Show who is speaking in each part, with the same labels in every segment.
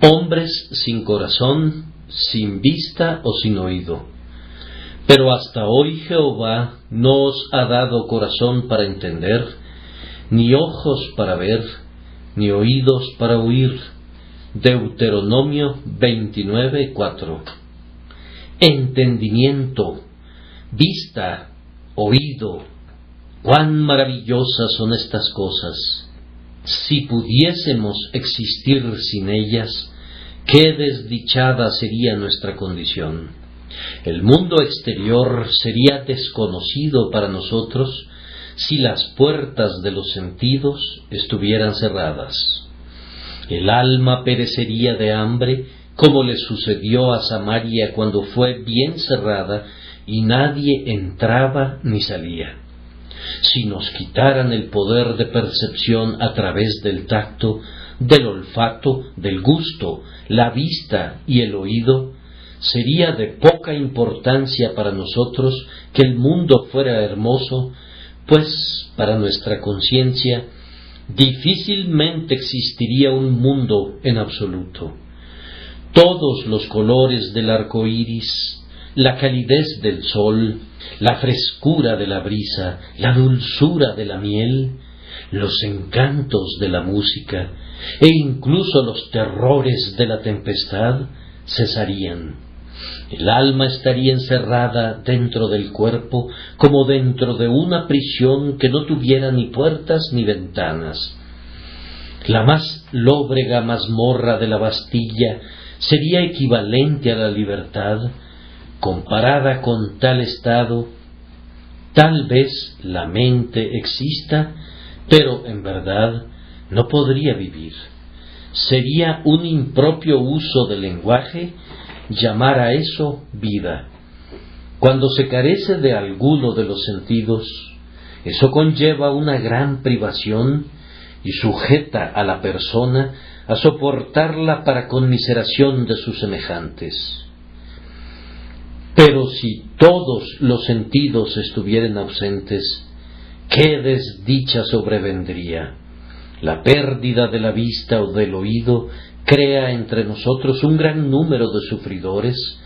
Speaker 1: Hombres sin corazón, sin vista o sin oído. Pero hasta hoy Jehová no os ha dado corazón para entender, ni ojos para ver, ni oídos para oír. Deuteronomio 29:4. Entendimiento, vista, oído. ¡Cuán maravillosas son estas cosas! Si pudiésemos existir sin ellas, qué desdichada sería nuestra condición. El mundo exterior sería desconocido para nosotros si las puertas de los sentidos estuvieran cerradas. El alma perecería de hambre, como le sucedió a Samaria cuando fue bien cerrada y nadie entraba ni salía. Si nos quitaran el poder de percepción a través del tacto, del olfato, del gusto, la vista y el oído, sería de poca importancia para nosotros que el mundo fuera hermoso, pues para nuestra conciencia difícilmente existiría un mundo en absoluto. Todos los colores del arco iris, la calidez del sol, la frescura de la brisa, la dulzura de la miel, los encantos de la música e incluso los terrores de la tempestad cesarían. El alma estaría encerrada dentro del cuerpo como dentro de una prisión que no tuviera ni puertas ni ventanas. La más lóbrega mazmorra de la Bastilla sería equivalente a la libertad. Comparada con tal estado, tal vez la mente exista, pero en verdad no podría vivir. Sería un impropio uso del lenguaje llamar a eso vida. Cuando se carece de alguno de los sentidos, eso conlleva una gran privación y sujeta a la persona a soportarla para conmiseración de sus semejantes. Pero si todos los sentidos estuvieran ausentes, ¿qué desdicha sobrevendría? La pérdida de la vista o del oído crea entre nosotros un gran número de sufridores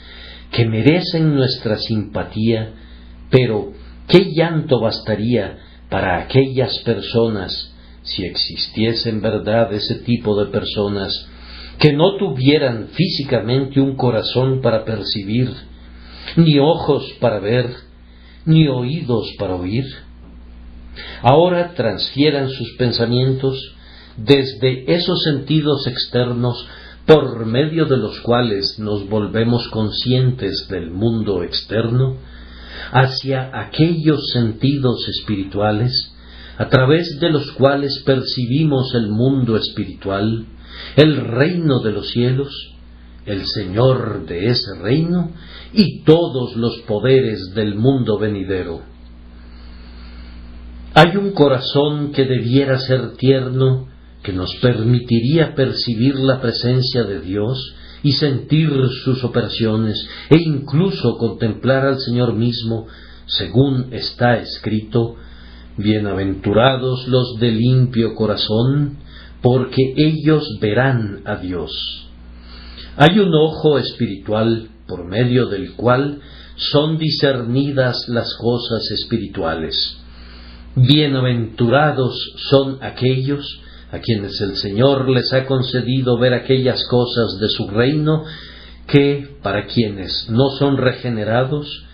Speaker 1: que merecen nuestra simpatía, pero ¿qué llanto bastaría para aquellas personas, si existiese en verdad ese tipo de personas, que no tuvieran físicamente un corazón para percibir, ni ojos para ver, ni oídos para oír? Ahora transfieran sus pensamientos desde esos sentidos externos por medio de los cuales nos volvemos conscientes del mundo externo, hacia aquellos sentidos espirituales a través de los cuales percibimos el mundo espiritual, el reino de los cielos, el Señor de ese reino y todos los poderes del mundo venidero. Hay un corazón que debiera ser tierno, que nos permitiría percibir la presencia de Dios y sentir sus operaciones e incluso contemplar al Señor mismo, según está escrito: bienaventurados los de limpio corazón, porque ellos verán a Dios. Hay un ojo espiritual por medio del cual son discernidas las cosas espirituales. Bienaventurados son aquellos a quienes el Señor les ha concedido ver aquellas cosas de su reino que, para quienes no son regenerados,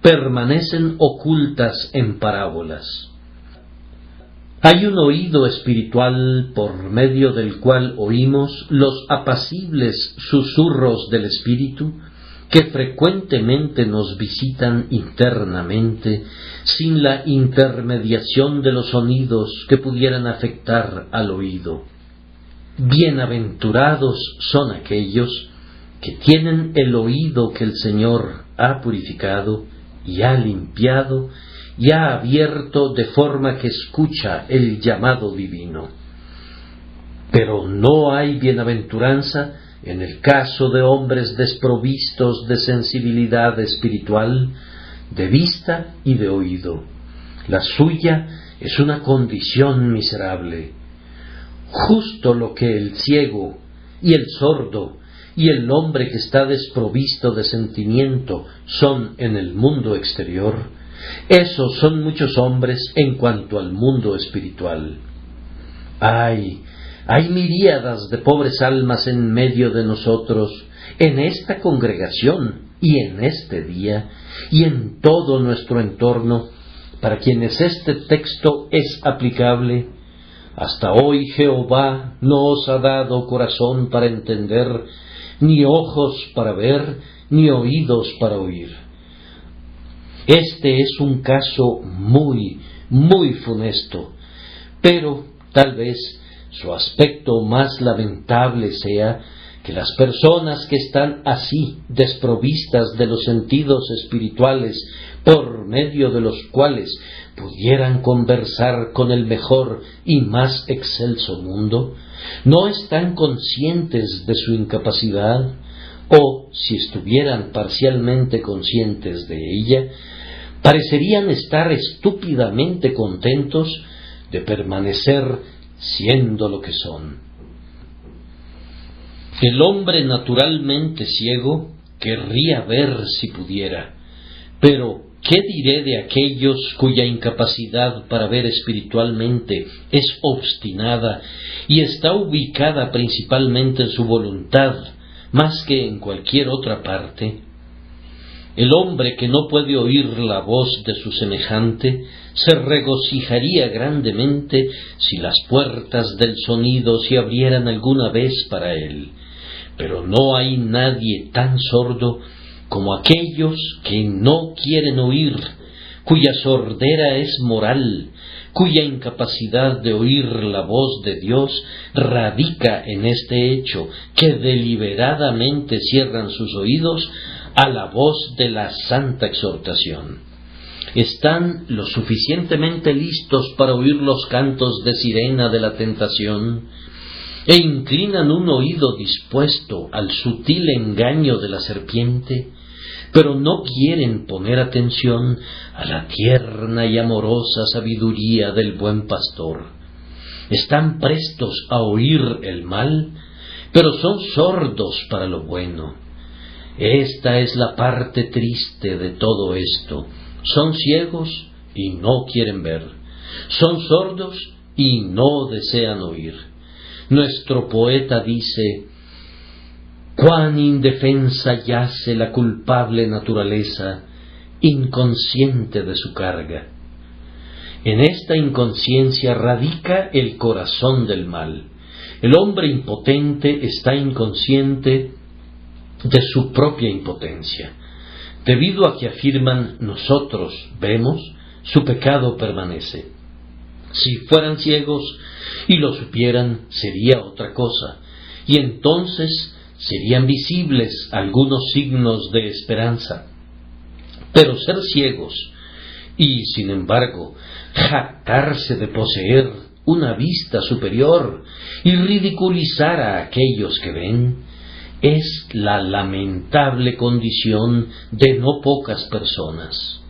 Speaker 1: permanecen ocultas en parábolas. Hay un oído espiritual por medio del cual oímos los apacibles susurros del Espíritu, que frecuentemente nos visitan internamente sin la intermediación de los sonidos que pudieran afectar al oído. Bienaventurados son aquellos que tienen el oído que el Señor ha purificado y ha limpiado y ha abierto de forma que escucha el llamado divino. Pero no hay bienaventuranza en el caso de hombres desprovistos de sensibilidad espiritual, de vista y de oído. La suya es una condición miserable. Justo lo que el ciego, y el sordo, y el hombre que está desprovisto de sentimiento son en el mundo exterior, esos son muchos hombres en cuanto al mundo espiritual. Hay miríadas de pobres almas en medio de nosotros, en esta congregación y en este día, y en todo nuestro entorno, para quienes este texto es aplicable. Hasta hoy Jehová no os ha dado corazón para entender, ni ojos para ver, ni oídos para oír. Este es un caso muy, muy funesto, pero tal vez su aspecto más lamentable sea que las personas que están así desprovistas de los sentidos espirituales por medio de los cuales pudieran conversar con el mejor y más excelso mundo, no están conscientes de su incapacidad, o, si estuvieran parcialmente conscientes de ella, parecerían estar estúpidamente contentos de permanecer siendo lo que son. El hombre naturalmente ciego querría ver si pudiera, pero ¿qué diré de aquellos cuya incapacidad para ver espiritualmente es obstinada y está ubicada principalmente en su voluntad, más que en cualquier otra parte? El hombre que no puede oír la voz de su semejante se regocijaría grandemente si las puertas del sonido se abrieran alguna vez para él. Pero no hay nadie tan sordo como aquellos que no quieren oír, cuya sordera es moral, cuya incapacidad de oír la voz de Dios radica en este hecho, que deliberadamente cierran sus oídos a la voz de la santa exhortación. Están lo suficientemente listos para oír los cantos de sirena de la tentación, e inclinan un oído dispuesto al sutil engaño de la serpiente, pero no quieren poner atención a la tierna y amorosa sabiduría del buen pastor. Están prestos a oír el mal, pero son sordos para lo bueno. Esta es la parte triste de todo esto. Son ciegos y no quieren ver. Son sordos y no desean oír. Nuestro poeta dice: «Cuán indefensa yace la culpable naturaleza, inconsciente de su carga». En esta inconsciencia radica el corazón del mal. El hombre impotente está inconsciente de su propia impotencia. Debido a que afirman «nosotros vemos», su pecado permanece. Si fueran ciegos y lo supieran, sería otra cosa, y entonces serían visibles algunos signos de esperanza. Pero ser ciegos y, sin embargo, jactarse de poseer una vista superior y ridiculizar a aquellos que ven, es la lamentable condición de no pocas personas.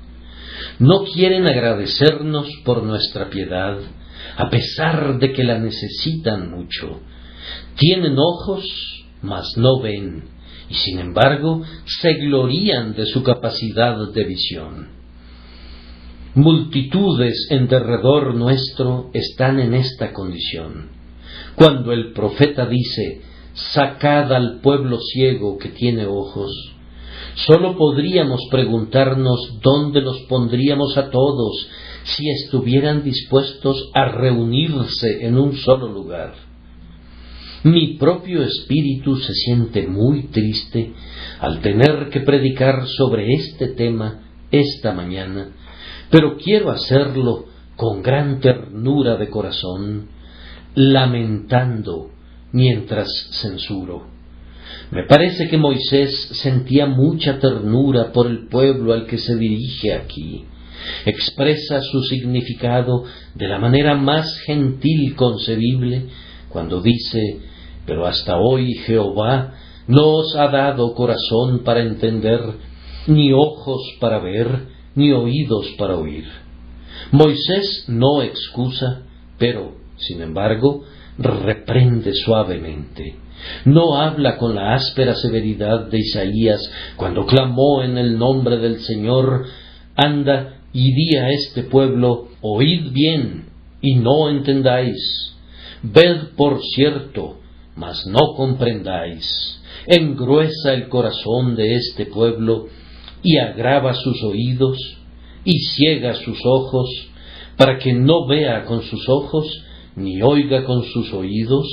Speaker 1: No quieren agradecernos por nuestra piedad, a pesar de que la necesitan mucho. Tienen ojos, mas no ven, y sin embargo se glorían de su capacidad de visión. Multitudes en derredor nuestro están en esta condición. Cuando el profeta dice: «Sacad al pueblo ciego que tiene ojos», sólo podríamos preguntarnos dónde los pondríamos a todos si estuvieran dispuestos a reunirse en un solo lugar. Mi propio espíritu se siente muy triste al tener que predicar sobre este tema esta mañana, pero quiero hacerlo con gran ternura de corazón, lamentando mientras censuro. Me parece que Moisés sentía mucha ternura por el pueblo al que se dirige aquí. Expresa su significado de la manera más gentil concebible cuando dice: «Pero hasta hoy Jehová no os ha dado corazón para entender, ni ojos para ver, ni oídos para oír». Moisés no excusa, pero, sin embargo, reprende suavemente. No habla con la áspera severidad de Isaías cuando clamó en el nombre del Señor: anda y di a este pueblo, oíd bien y no entendáis, ved por cierto, mas no comprendáis. Engruesa el corazón de este pueblo y agrava sus oídos y ciega sus ojos, para que no vea con sus ojos, ni oiga con sus oídos,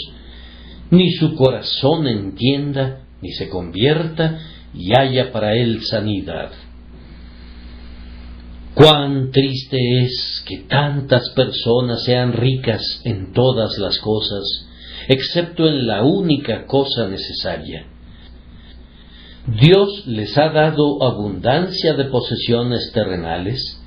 Speaker 1: ni su corazón entienda, ni se convierta y haya para él sanidad. Cuán triste es que tantas personas sean ricas en todas las cosas, excepto en la única cosa necesaria. Dios les ha dado abundancia de posesiones terrenales,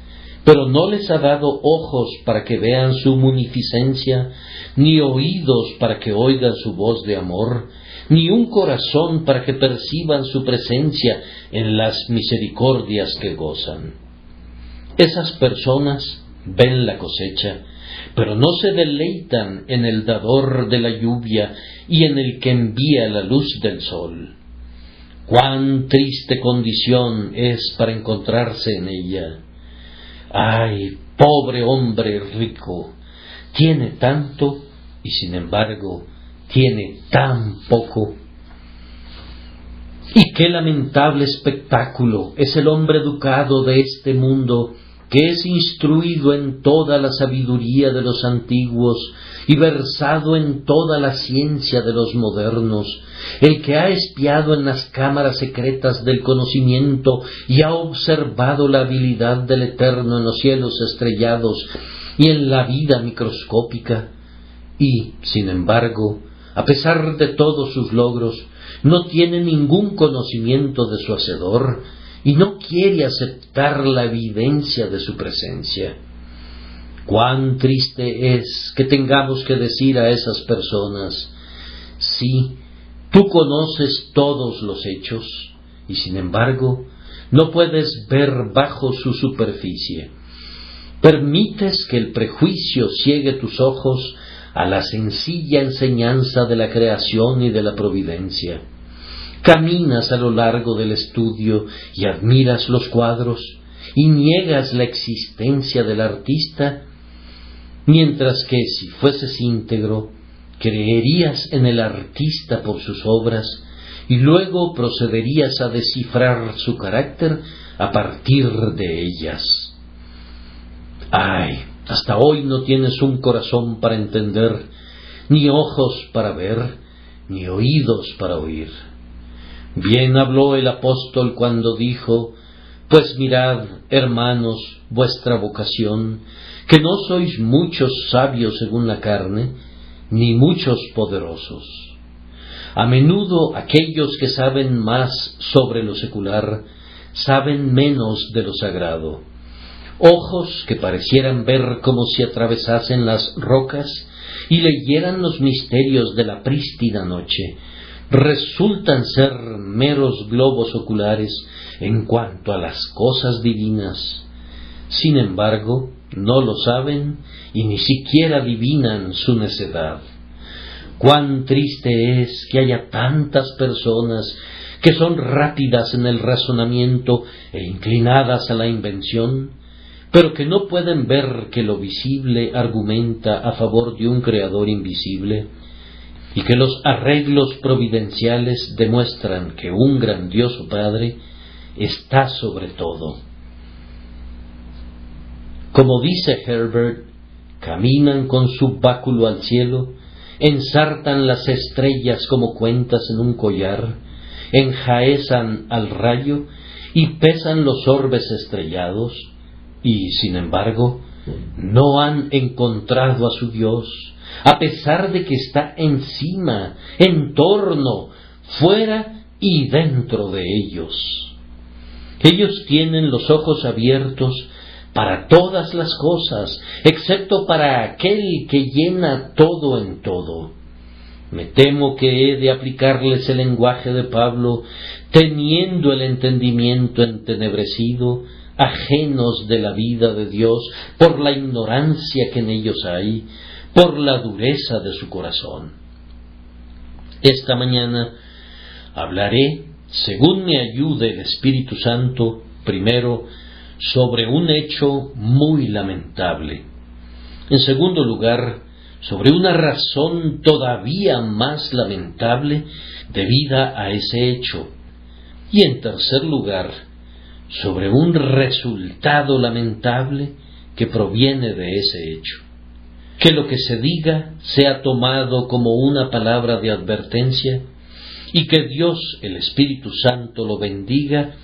Speaker 1: pero no les ha dado ojos para que vean su munificencia, ni oídos para que oigan su voz de amor, ni un corazón para que perciban su presencia en las misericordias que gozan. Esas personas ven la cosecha, pero no se deleitan en el dador de la lluvia y en el que envía la luz del sol. Cuán triste condición es para encontrarse en ella. ¡Ay, pobre hombre rico! Tiene tanto y sin embargo tiene tan poco. Y qué lamentable espectáculo es el hombre educado de este mundo, que es instruido en toda la sabiduría de los antiguos y versado en toda la ciencia de los modernos, el que ha espiado en las cámaras secretas del conocimiento y ha observado la habilidad del Eterno en los cielos estrellados y en la vida microscópica, y, sin embargo, a pesar de todos sus logros, no tiene ningún conocimiento de su Hacedor y no quiere aceptar la evidencia de su presencia. Cuán triste es que tengamos que decir a esas personas: sí, tú conoces todos los hechos, y sin embargo no puedes ver bajo su superficie. Permites que el prejuicio ciegue tus ojos a la sencilla enseñanza de la creación y de la providencia. Caminas a lo largo del estudio y admiras los cuadros y niegas la existencia del artista, mientras que si fueses íntegro, creerías en el artista por sus obras y luego procederías a descifrar su carácter a partir de ellas. ¡Ay! Hasta hoy no tienes un corazón para entender, ni ojos para ver, ni oídos para oír. Bien habló el apóstol cuando dijo: pues mirad, hermanos, vuestra vocación, que no sois muchos sabios según la carne, ni muchos poderosos. A menudo aquellos que saben más sobre lo secular, saben menos de lo sagrado. Ojos que parecieran ver como si atravesasen las rocas y leyeran los misterios de la prístina noche, resultan ser meros globos oculares en cuanto a las cosas divinas. Sin embargo, no lo saben y ni siquiera adivinan su necedad. Cuán triste es que haya tantas personas que son rápidas en el razonamiento e inclinadas a la invención, pero que no pueden ver que lo visible argumenta a favor de un Creador invisible, y que los arreglos providenciales demuestran que un grandioso Padre está sobre todo. Como dice Herbert, caminan con su báculo al cielo, ensartan las estrellas como cuentas en un collar, enjaezan al rayo y pesan los orbes estrellados, y, sin embargo, no han encontrado a su Dios, a pesar de que está encima, en torno, fuera y dentro de ellos. Ellos tienen los ojos abiertos para todas las cosas, excepto para aquel que llena todo en todo. Me temo que he de aplicarles el lenguaje de Pablo, teniendo el entendimiento entenebrecido, ajenos de la vida de Dios por la ignorancia que en ellos hay, por la dureza de su corazón. Esta mañana hablaré, según me ayude el Espíritu Santo, primero sobre un hecho muy lamentable. En segundo lugar, sobre una razón todavía más lamentable debida a ese hecho. Y en tercer lugar, sobre un resultado lamentable que proviene de ese hecho. Que lo que se diga sea tomado como una palabra de advertencia y que Dios, el Espíritu Santo, lo bendiga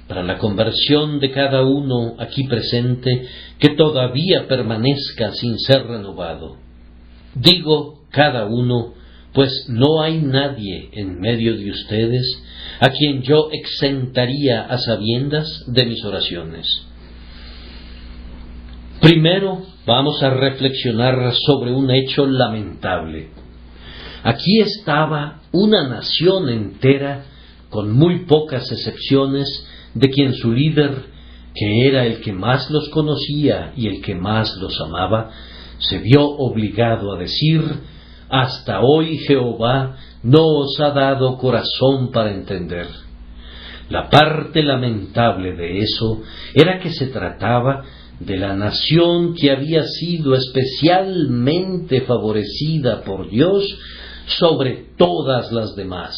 Speaker 1: para la conversión de cada uno aquí presente que todavía permanezca sin ser renovado. Digo cada uno, pues no hay nadie en medio de ustedes a quien yo exentaría a sabiendas de mis oraciones. Primero vamos a reflexionar sobre un hecho lamentable. Aquí estaba una nación entera, con muy pocas excepciones, de quien su líder, que era el que más los conocía y el que más los amaba, se vio obligado a decir: hasta hoy Jehová no os ha dado corazón para entender. La parte lamentable de eso era que se trataba de la nación que había sido especialmente favorecida por Dios sobre todas las demás.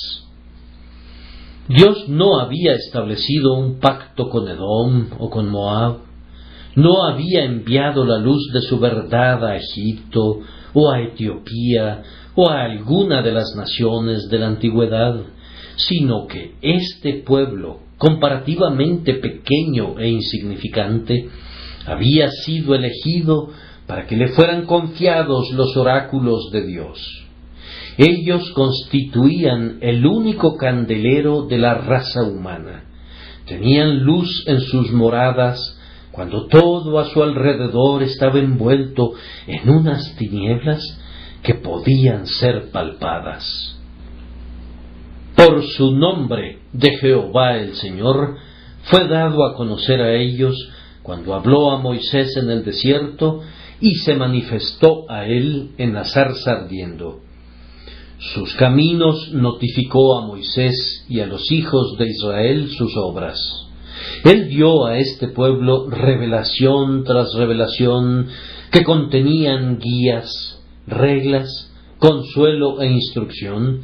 Speaker 1: Dios no había establecido un pacto con Edom o con Moab, no había enviado la luz de su verdad a Egipto o a Etiopía o a alguna de las naciones de la antigüedad, sino que este pueblo, comparativamente pequeño e insignificante, había sido elegido para que le fueran confiados los oráculos de Dios. Ellos constituían el único candelero de la raza humana. Tenían luz en sus moradas cuando todo a su alrededor estaba envuelto en unas tinieblas que podían ser palpadas. Por su nombre de Jehová el Señor fue dado a conocer a ellos cuando habló a Moisés en el desierto y se manifestó a él en la zarza ardiendo. Sus caminos notificó a Moisés y a los hijos de Israel sus obras. Él dio a este pueblo revelación tras revelación que contenían guías, reglas, consuelo e instrucción,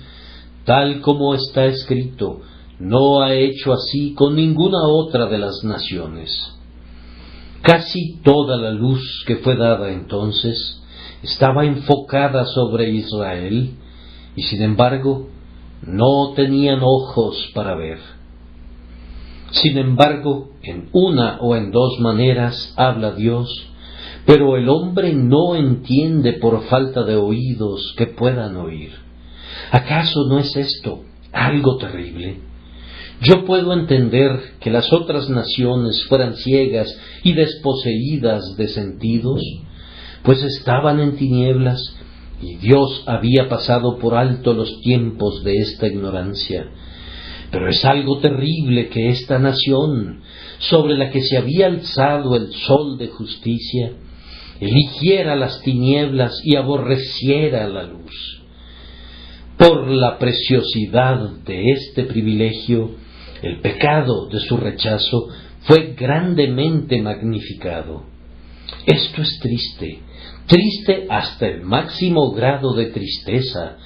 Speaker 1: tal como está escrito: no ha hecho así con ninguna otra de las naciones. Casi toda la luz que fue dada entonces estaba enfocada sobre Israel, y sin embargo no tenían ojos para ver. Sin embargo, en una o en dos maneras habla Dios, pero el hombre no entiende por falta de oídos que puedan oír. ¿Acaso no es esto algo terrible? Yo puedo entender que las otras naciones fueran ciegas y desposeídas de sentidos, pues estaban en tinieblas y Dios había pasado por alto los tiempos de esta ignorancia. Pero es algo terrible que esta nación, sobre la que se había alzado el sol de justicia, eligiera las tinieblas y aborreciera la luz. Por la preciosidad de este privilegio, el pecado de su rechazo fue grandemente magnificado. Esto es triste, triste hasta el máximo grado de tristeza,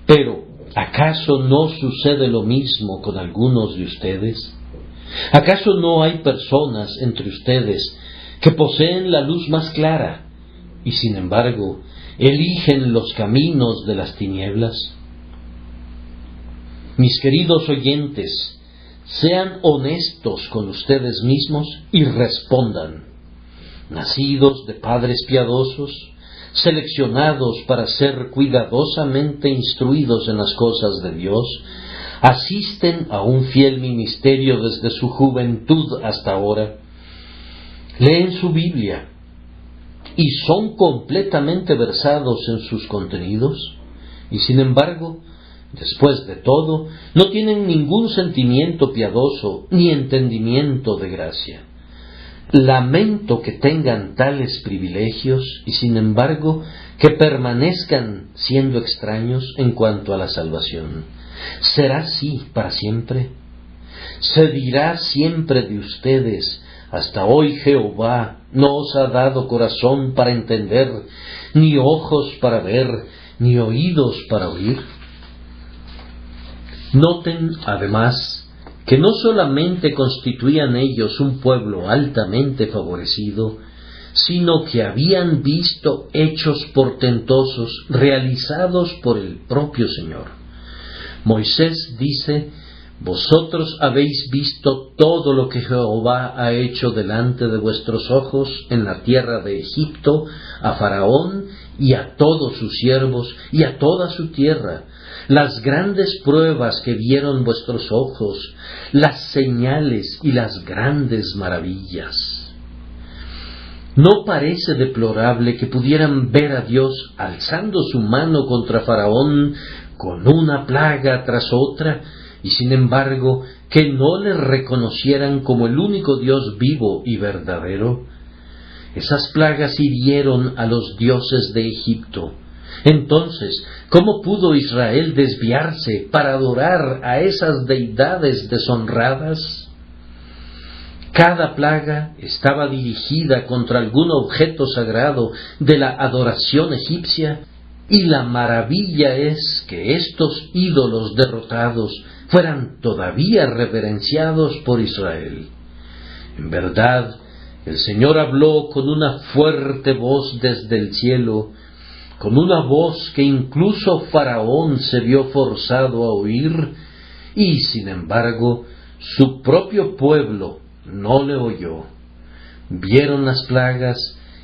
Speaker 1: pero ¿acaso no sucede lo mismo con algunos de ustedes? ¿Acaso no hay personas entre ustedes que poseen la luz más clara y sin embargo eligen los caminos de las tinieblas? Mis queridos oyentes, sean honestos con ustedes mismos y respondan. Nacidos de padres piadosos, seleccionados para ser cuidadosamente instruidos en las cosas de Dios, asisten a un fiel ministerio desde su juventud hasta ahora, leen su Biblia y son completamente versados en sus contenidos, y sin embargo, después de todo, no tienen ningún sentimiento piadoso ni entendimiento de gracia. Lamento que tengan tales privilegios y sin embargo que permanezcan siendo extraños en cuanto a la salvación. ¿Será así para siempre? Se dirá siempre de ustedes: hasta hoy Jehová no os ha dado corazón para entender, ni ojos para ver, ni oídos para oír. Noten, además, que no solamente constituían ellos un pueblo altamente favorecido, sino que habían visto hechos portentosos realizados por el propio Señor. Moisés dice: vosotros habéis visto todo lo que Jehová ha hecho delante de vuestros ojos en la tierra de Egipto, a Faraón y a todos sus siervos y a toda su tierra, las grandes pruebas que vieron vuestros ojos, las señales y las grandes maravillas. ¿No parece deplorable que pudieran ver a Dios alzando su mano contra Faraón con una plaga tras otra, y sin embargo que no le reconocieran como el único Dios vivo y verdadero? Esas plagas hirieron a los dioses de Egipto. Entonces, ¿cómo pudo Israel desviarse para adorar a esas deidades deshonradas? Cada plaga estaba dirigida contra algún objeto sagrado de la adoración egipcia, y la maravilla es que estos ídolos derrotados fueran todavía reverenciados por Israel. En verdad, el Señor habló con una fuerte voz desde el cielo, con una voz que incluso Faraón se vio forzado a oír, y sin embargo su propio pueblo no le oyó. Vieron las plagas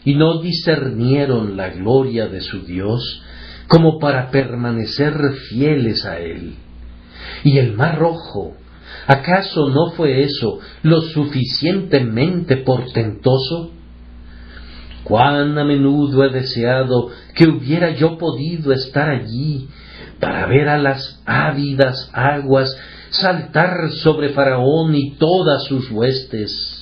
Speaker 1: y no discernieron la gloria de su Dios como para permanecer fieles a Él. Y el Mar Rojo, ¿acaso no fue eso lo suficientemente portentoso? Cuán a menudo he deseado que hubiera yo podido estar allí para ver a las ávidas aguas saltar sobre Faraón y todas sus huestes.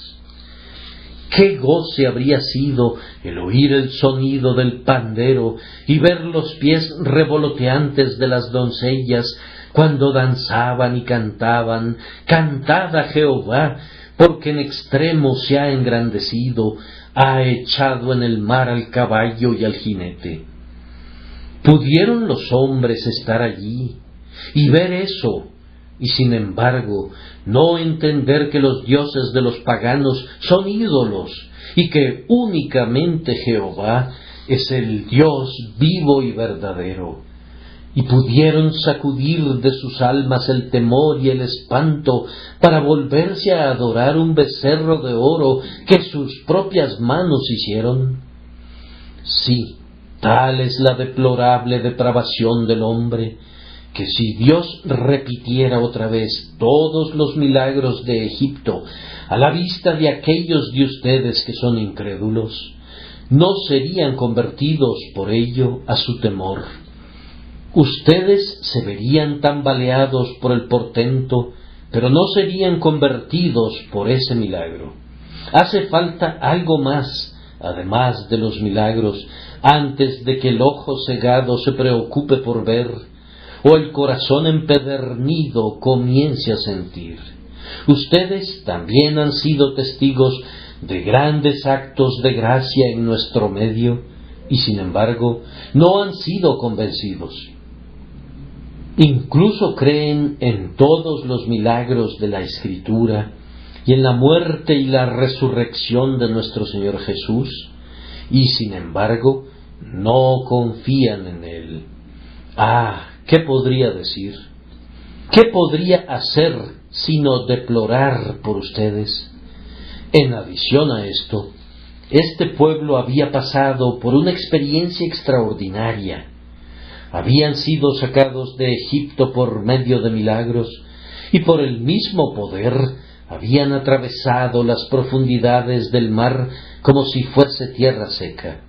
Speaker 1: Qué goce habría sido el oír el sonido del pandero y ver los pies revoloteantes de las doncellas cuando danzaban y cantaban: cantad a Jehová, porque en extremo se ha engrandecido, ha echado en el mar al caballo y al jinete. ¿Pudieron los hombres estar allí y ver eso, y sin embargo no entender que los dioses de los paganos son ídolos y que únicamente Jehová es el Dios vivo y verdadero? Y pudieron sacudir de sus almas el temor y el espanto para volverse a adorar un becerro de oro que sus propias manos hicieron. Sí, tal es la deplorable depravación del hombre, que si Dios repitiera otra vez todos los milagros de Egipto a la vista de aquellos de ustedes que son incrédulos, no serían convertidos por ello a su temor. Ustedes se verían tambaleados por el portento, pero no serían convertidos por ese milagro. Hace falta algo más, además de los milagros, antes de que el ojo cegado se preocupe por ver, o el corazón empedernido comience a sentir. Ustedes también han sido testigos de grandes actos de gracia en nuestro medio, y sin embargo no han sido convencidos. Incluso creen en todos los milagros de la Escritura y en la muerte y la resurrección de nuestro Señor Jesús, y sin embargo no confían en Él. ¿Qué podría decir? ¿Qué podría hacer sino deplorar por ustedes? En adición a esto, este pueblo había pasado por una experiencia extraordinaria. Habían sido sacados de Egipto por medio de milagros, y por el mismo poder habían atravesado las profundidades del mar como si fuese tierra seca.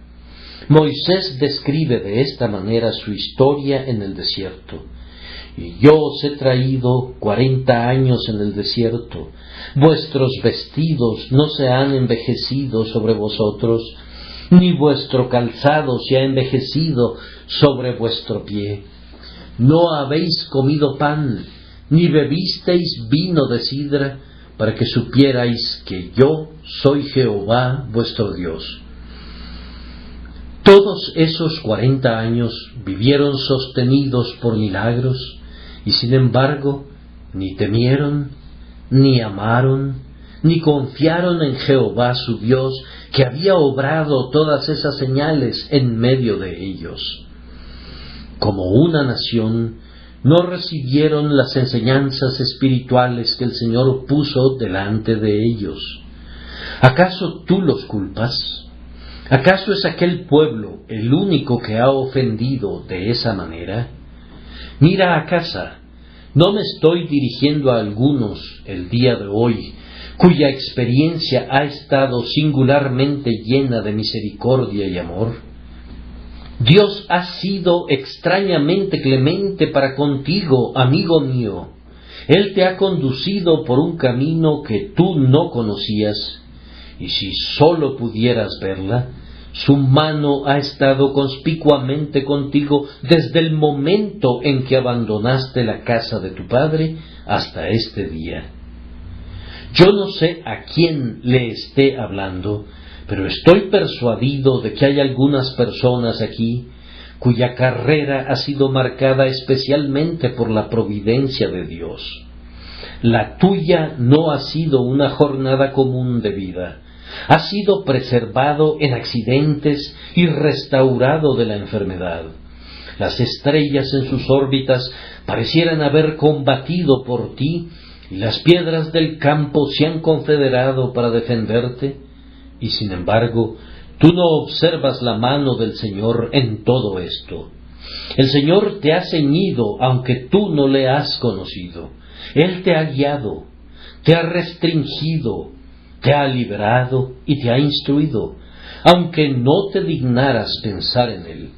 Speaker 1: Moisés describe de esta manera su historia en el desierto, y yo os he traído 40 años en el desierto. Vuestros vestidos no se han envejecido sobre vosotros, ni vuestro calzado se ha envejecido sobre vuestro pie. No habéis comido pan, ni bebisteis vino de sidra, para que supierais que yo soy Jehová vuestro Dios. Todos esos 40 años vivieron sostenidos por milagros, y sin embargo ni temieron, ni amaron, ni confiaron en Jehová su Dios, que había obrado todas esas señales en medio de ellos. Como una nación, no recibieron las enseñanzas espirituales que el Señor puso delante de ellos. ¿Acaso tú los culpas? ¿Acaso es aquel pueblo el único que ha ofendido de esa manera? Mira a casa, no me estoy dirigiendo a algunos el día de hoy, cuya experiencia ha estado singularmente llena de misericordia y amor. Dios ha sido extrañamente clemente para contigo, amigo mío. Él te ha conducido por un camino que tú no conocías, y si sólo pudieras verla, su mano ha estado conspicuamente contigo desde el momento en que abandonaste la casa de tu padre hasta este día. Yo no sé a quién le esté hablando, pero estoy persuadido de que hay algunas personas aquí cuya carrera ha sido marcada especialmente por la providencia de Dios. La tuya no ha sido una jornada común de vida. Has sido preservado en accidentes y restaurado de la enfermedad. Las estrellas en sus órbitas parecieran haber combatido por ti, y las piedras del campo se han confederado para defenderte, y sin embargo, tú no observas la mano del Señor en todo esto. El Señor te ha ceñido aunque tú no le has conocido. Él te ha guiado, te ha restringido, te ha liberado y te ha instruido, aunque no te dignaras pensar en Él.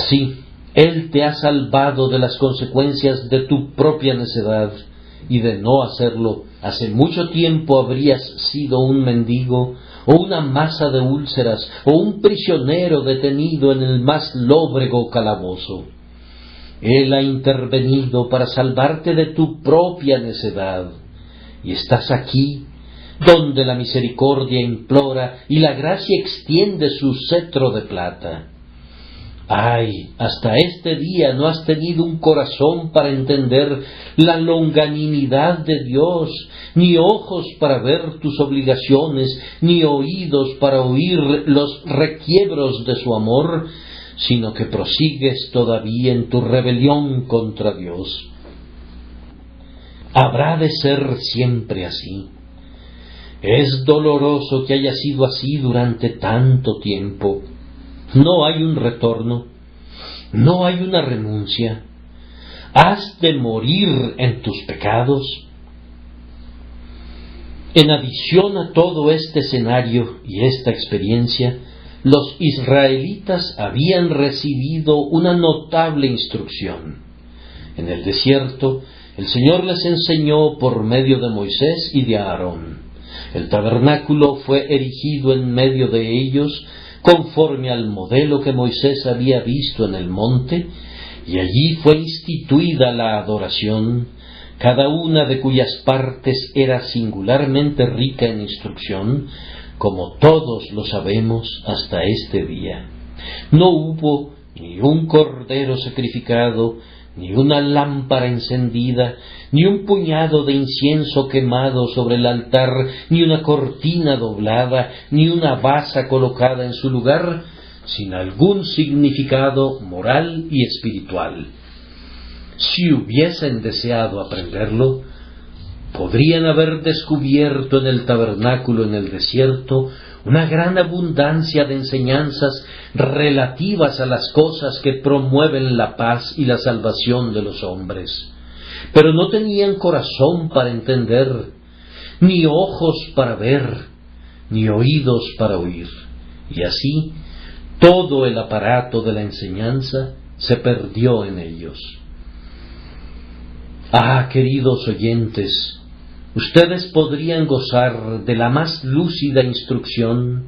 Speaker 1: Sí, Él te ha salvado de las consecuencias de tu propia necedad, y de no hacerlo, hace mucho tiempo habrías sido un mendigo, o una masa de úlceras, o un prisionero detenido en el más lóbrego calabozo. Él ha intervenido para salvarte de tu propia necedad, y estás aquí, donde la misericordia implora y la gracia extiende su cetro de plata. Ay, hasta este día no has tenido un corazón para entender la longanimidad de Dios, ni ojos para ver tus obligaciones, ni oídos para oír los requiebros de su amor, sino que prosigues todavía en tu rebelión contra Dios. Habrá de ser siempre así. Es doloroso que haya sido así durante tanto tiempo. No hay un retorno, no hay una renuncia. ¿Has de morir en tus pecados? En adición a todo este escenario y esta experiencia, los israelitas habían recibido una notable instrucción. En el desierto, el Señor les enseñó por medio de Moisés y de Aarón. El tabernáculo fue erigido en medio de ellos, conforme al modelo que Moisés había visto en el monte, y allí fue instituida la adoración, cada una de cuyas partes era singularmente rica en instrucción, como todos lo sabemos hasta este día. No hubo ni un cordero sacrificado, ni una lámpara encendida, ni un puñado de incienso quemado sobre el altar, ni una cortina doblada, ni una basa colocada en su lugar, sin algún significado moral y espiritual. Si hubiesen deseado aprenderlo, podrían haber descubierto en el tabernáculo en el desierto una gran abundancia de enseñanzas relativas a las cosas que promueven la paz y la salvación de los hombres. Pero no tenían corazón para entender, ni ojos para ver, ni oídos para oír. Y así, todo el aparato de la enseñanza se perdió en ellos. Ah, queridos oyentes, ustedes podrían gozar de la más lúcida instrucción,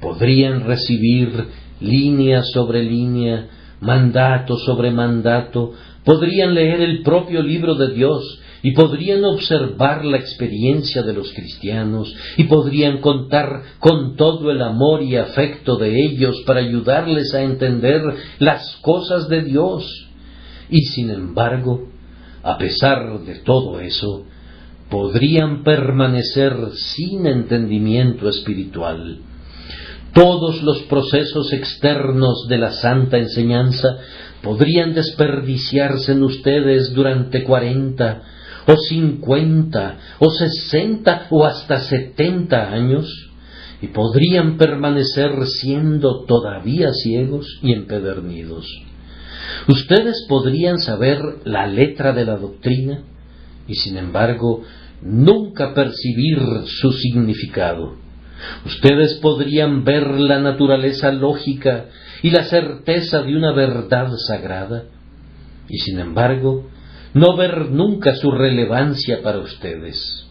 Speaker 1: podrían recibir línea sobre línea, mandato sobre mandato, podrían leer el propio libro de Dios y podrían observar la experiencia de los cristianos y podrían contar con todo el amor y afecto de ellos para ayudarles a entender las cosas de Dios. Y sin embargo, a pesar de todo eso, podrían permanecer sin entendimiento espiritual. Todos los procesos externos de la santa enseñanza podrían desperdiciarse en ustedes durante 40, o 50, o 60, o hasta 70 años, y podrían permanecer siendo todavía ciegos y empedernidos. Ustedes podrían saber la letra de la doctrina, y sin embargo, nunca percibir su significado. Ustedes podrían ver la naturaleza lógica y la certeza de una verdad sagrada, y sin embargo, no ver nunca su relevancia para ustedes.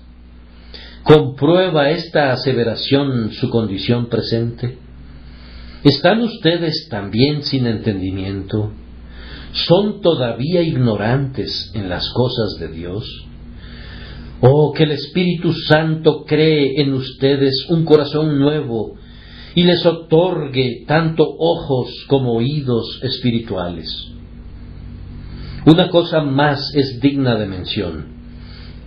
Speaker 1: ¿Comprueba esta aseveración su condición presente? ¿Están ustedes también sin entendimiento? ¿Son todavía ignorantes en las cosas de Dios? Oh, que el Espíritu Santo cree en ustedes un corazón nuevo y les otorgue tanto ojos como oídos espirituales. Una cosa más es digna de mención.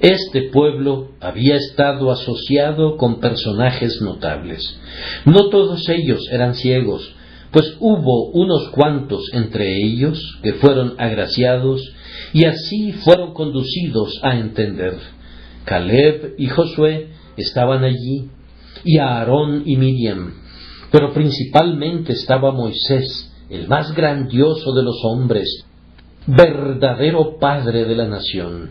Speaker 1: Este pueblo había estado asociado con personajes notables. No todos ellos eran ciegos, pues hubo unos cuantos entre ellos que fueron agraciados y así fueron conducidos a entender. Caleb y Josué estaban allí, y Aarón y Miriam, pero principalmente estaba Moisés, el más grandioso de los hombres, verdadero padre de la nación.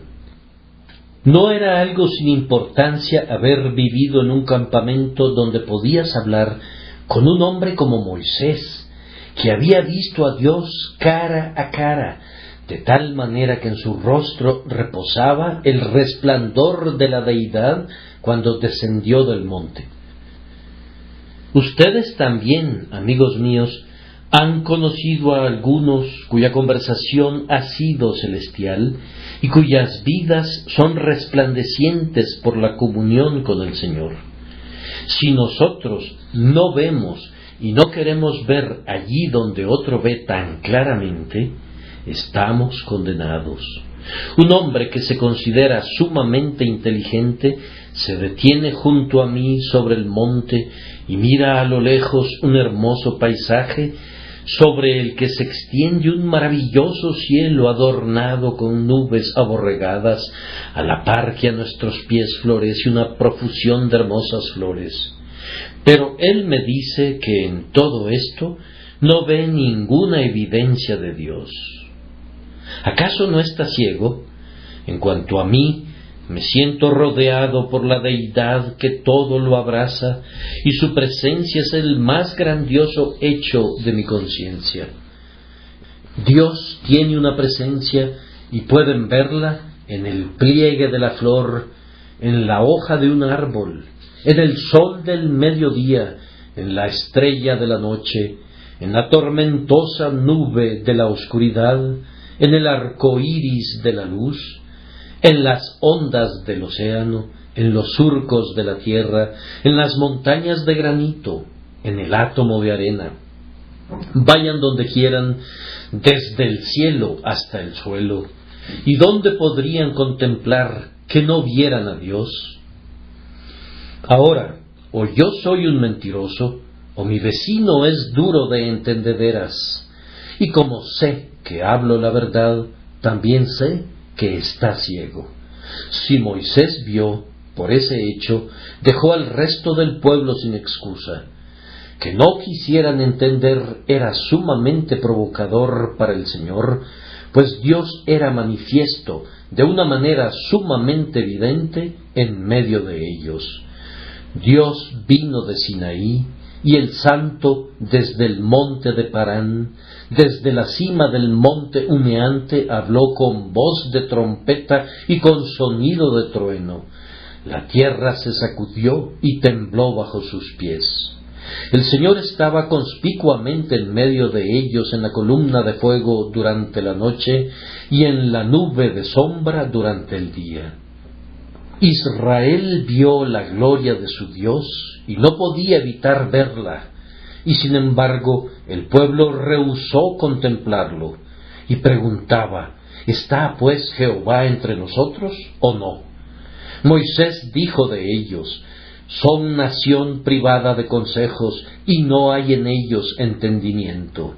Speaker 1: No era algo sin importancia haber vivido en un campamento donde podías hablar con un hombre como Moisés, que había visto a Dios cara a cara, de tal manera que en su rostro reposaba el resplandor de la deidad cuando descendió del monte. Ustedes también, amigos míos, han conocido a algunos cuya conversación ha sido celestial y cuyas vidas son resplandecientes por la comunión con el Señor. Si nosotros no vemos y no queremos ver allí donde otro ve tan claramente, estamos condenados. Un hombre que se considera sumamente inteligente se detiene junto a mí sobre el monte y mira a lo lejos un hermoso paisaje sobre el que se extiende un maravilloso cielo adornado con nubes aborregadas, a la par que a nuestros pies florece una profusión de hermosas flores. Pero él me dice que en todo esto no ve ninguna evidencia de Dios. ¿Acaso no está ciego? En cuanto a mí, me siento rodeado por la deidad que todo lo abraza, y su presencia es el más grandioso hecho de mi conciencia. Dios tiene una presencia y pueden verla en el pliegue de la flor, en la hoja de un árbol, en el sol del mediodía, en la estrella de la noche, en la tormentosa nube de la oscuridad, en el arco iris de la luz, en las ondas del océano, en los surcos de la tierra, en las montañas de granito, en el átomo de arena. Vayan donde quieran, desde el cielo hasta el suelo, y donde podrían contemplar que no vieran a Dios. Ahora, o yo soy un mentiroso, o mi vecino es duro de entendederas, y como sé que hablo la verdad, también sé que está ciego. Si Moisés vio, por ese hecho, dejó al resto del pueblo sin excusa. Que no quisieran entender era sumamente provocador para el Señor, pues Dios era manifiesto de una manera sumamente evidente en medio de ellos. Dios vino de Sinaí y el santo desde el monte de Parán, desde la cima del monte humeante, habló con voz de trompeta y con sonido de trueno. La tierra se sacudió y tembló bajo sus pies. El Señor estaba conspicuamente en medio de ellos en la columna de fuego durante la noche y en la nube de sombra durante el día. Israel vio la gloria de su Dios y no podía evitar verla, y sin embargo el pueblo rehusó contemplarlo y preguntaba: ¿está pues Jehová entre nosotros o no? Moisés dijo de ellos: son nación privada de consejos y no hay en ellos entendimiento.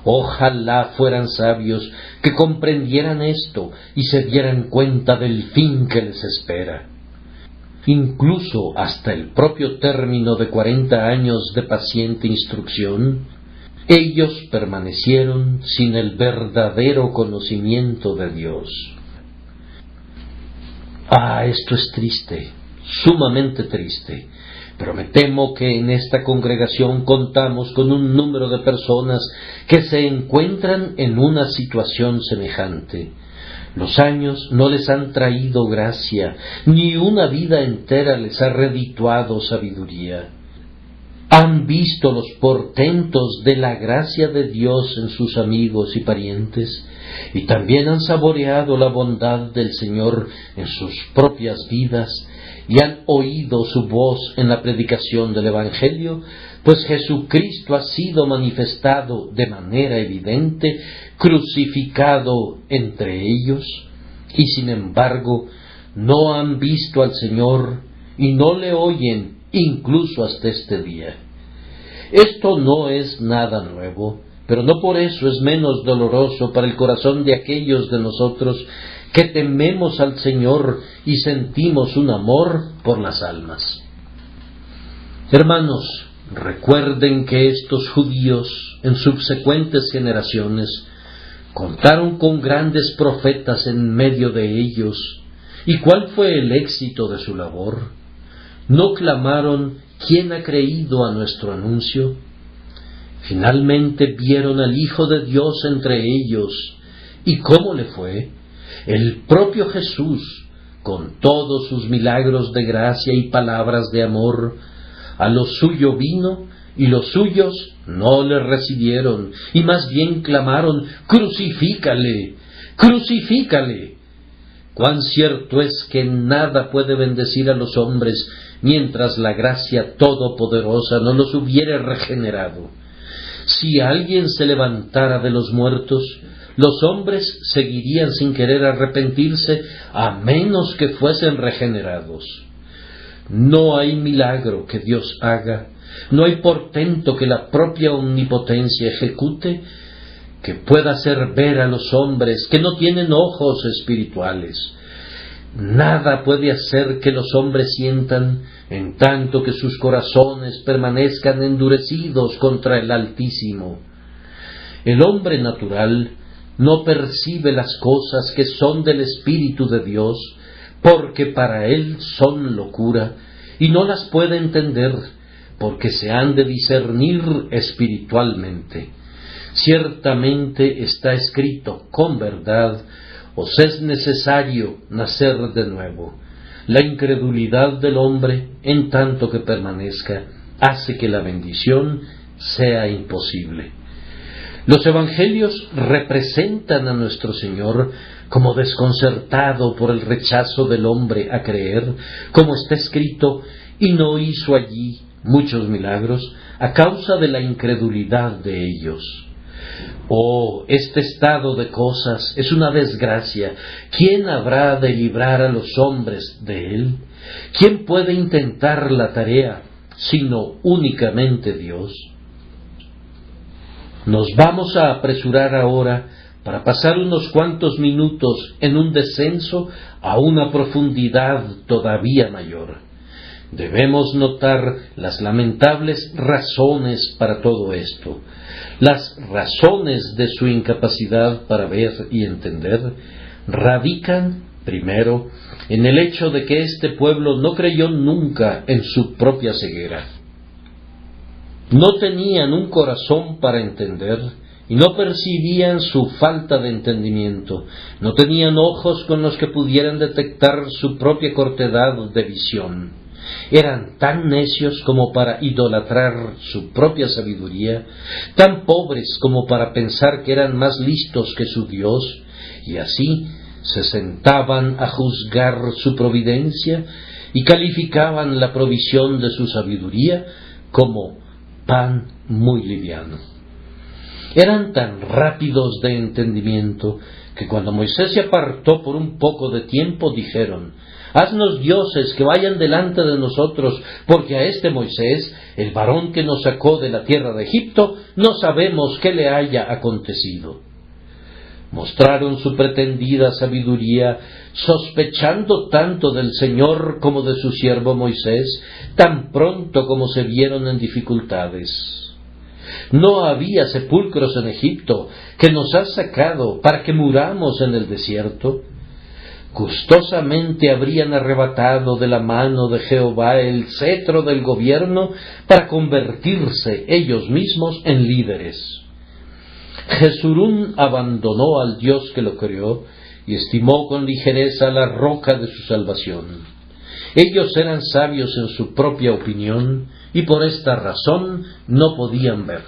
Speaker 1: Ojalá fueran sabios que comprendieran esto y se dieran cuenta del fin que les espera. Incluso hasta el propio término de 40 años de paciente instrucción, ellos permanecieron sin el verdadero conocimiento de Dios. Esto es triste, sumamente triste, pero me temo que en esta congregación contamos con un número de personas que se encuentran en una situación semejante. Los años no les han traído gracia, ni una vida entera les ha redituado sabiduría. Han visto los portentos de la gracia de Dios en sus amigos y parientes, y también han saboreado la bondad del Señor en sus propias vidas, y han oído su voz en la predicación del Evangelio, pues Jesucristo ha sido manifestado de manera evidente, crucificado entre ellos, y sin embargo no han visto al Señor y no le oyen incluso hasta este día. Esto no es nada nuevo, pero no por eso es menos doloroso para el corazón de aquellos de nosotros que tememos al Señor y sentimos un amor por las almas. Hermanos, recuerden que estos judíos, en subsecuentes generaciones, contaron con grandes profetas en medio de ellos. ¿Y cuál fue el éxito de su labor? ¿No clamaron: ¿quién ha creído a nuestro anuncio? Finalmente vieron al Hijo de Dios entre ellos. ¿Y cómo le fue? El propio Jesús, con todos sus milagros de gracia y palabras de amor, a lo suyo vino, y los suyos no le recibieron, y más bien clamaron: ¡crucifícale! ¡Crucifícale! Cuán cierto es que nada puede bendecir a los hombres mientras la gracia todopoderosa no los hubiere regenerado. Si alguien se levantara de los muertos, los hombres seguirían sin querer arrepentirse a menos que fuesen regenerados. No hay milagro que Dios haga, no hay portento que la propia omnipotencia ejecute que pueda hacer ver a los hombres que no tienen ojos espirituales. Nada puede hacer que los hombres sientan, en tanto que sus corazones permanezcan endurecidos contra el Altísimo. El hombre natural no percibe las cosas que son del Espíritu de Dios, porque para él son locura, y no las puede entender, porque se han de discernir espiritualmente. Ciertamente está escrito con verdad: os es necesario nacer de nuevo. La incredulidad del hombre, en tanto que permanezca, hace que la bendición sea imposible. Los evangelios representan a nuestro Señor como desconcertado por el rechazo del hombre a creer, como está escrito: y no hizo allí muchos milagros a causa de la incredulidad de ellos. Este estado de cosas es una desgracia. ¿Quién habrá de librar a los hombres de él? ¿Quién puede intentar la tarea sino únicamente Dios? Nos vamos a apresurar ahora para pasar unos cuantos minutos en un descenso a una profundidad todavía mayor. Debemos notar las lamentables razones para todo esto. Las razones de su incapacidad para ver y entender radican, primero, en el hecho de que este pueblo no creyó nunca en su propia ceguera. No tenían un corazón para entender y no percibían su falta de entendimiento. No tenían ojos con los que pudieran detectar su propia cortedad de visión. Eran tan necios como para idolatrar su propia sabiduría, tan pobres como para pensar que eran más listos que su Dios, y así se sentaban a juzgar su providencia y calificaban la provisión de su sabiduría como pan muy liviano. Eran tan rápidos de entendimiento que cuando Moisés se apartó por un poco de tiempo dijeron: «Haznos dioses que vayan delante de nosotros, porque a este Moisés, el varón que nos sacó de la tierra de Egipto, no sabemos qué le haya acontecido». Mostraron su pretendida sabiduría, sospechando tanto del Señor como de su siervo Moisés, tan pronto como se vieron en dificultades. No había sepulcros en Egipto, que nos has sacado para que muramos en el desierto. Gustosamente habrían arrebatado de la mano de Jehová el cetro del gobierno para convertirse ellos mismos en líderes. Jesurún abandonó al Dios que lo creó y estimó con ligereza la roca de su salvación. Ellos eran sabios en su propia opinión y por esta razón no podían ver.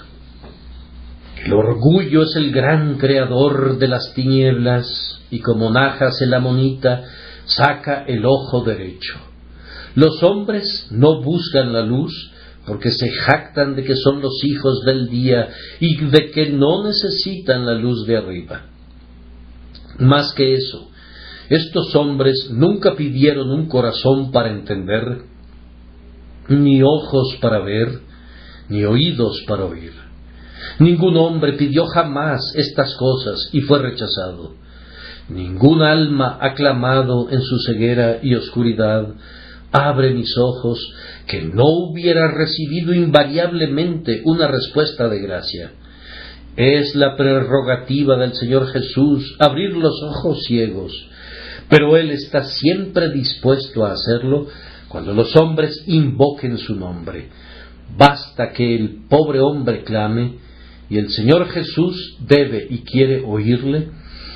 Speaker 1: El orgullo es el gran creador de las tinieblas, y como Najas el amonita saca el ojo derecho. Los hombres no buscan la luz, porque se jactan de que son los hijos del día y de que no necesitan la luz de arriba. Más que eso, estos hombres nunca pidieron un corazón para entender, ni ojos para ver, ni oídos para oír. Ningún hombre pidió jamás estas cosas y fue rechazado. Ningún alma ha clamado en su ceguera y oscuridad: «Abre mis ojos», que no hubiera recibido invariablemente una respuesta de gracia. Es la prerrogativa del Señor Jesús abrir los ojos ciegos, pero Él está siempre dispuesto a hacerlo cuando los hombres invoquen su nombre. Basta que el pobre hombre clame, y el Señor Jesús debe y quiere oírle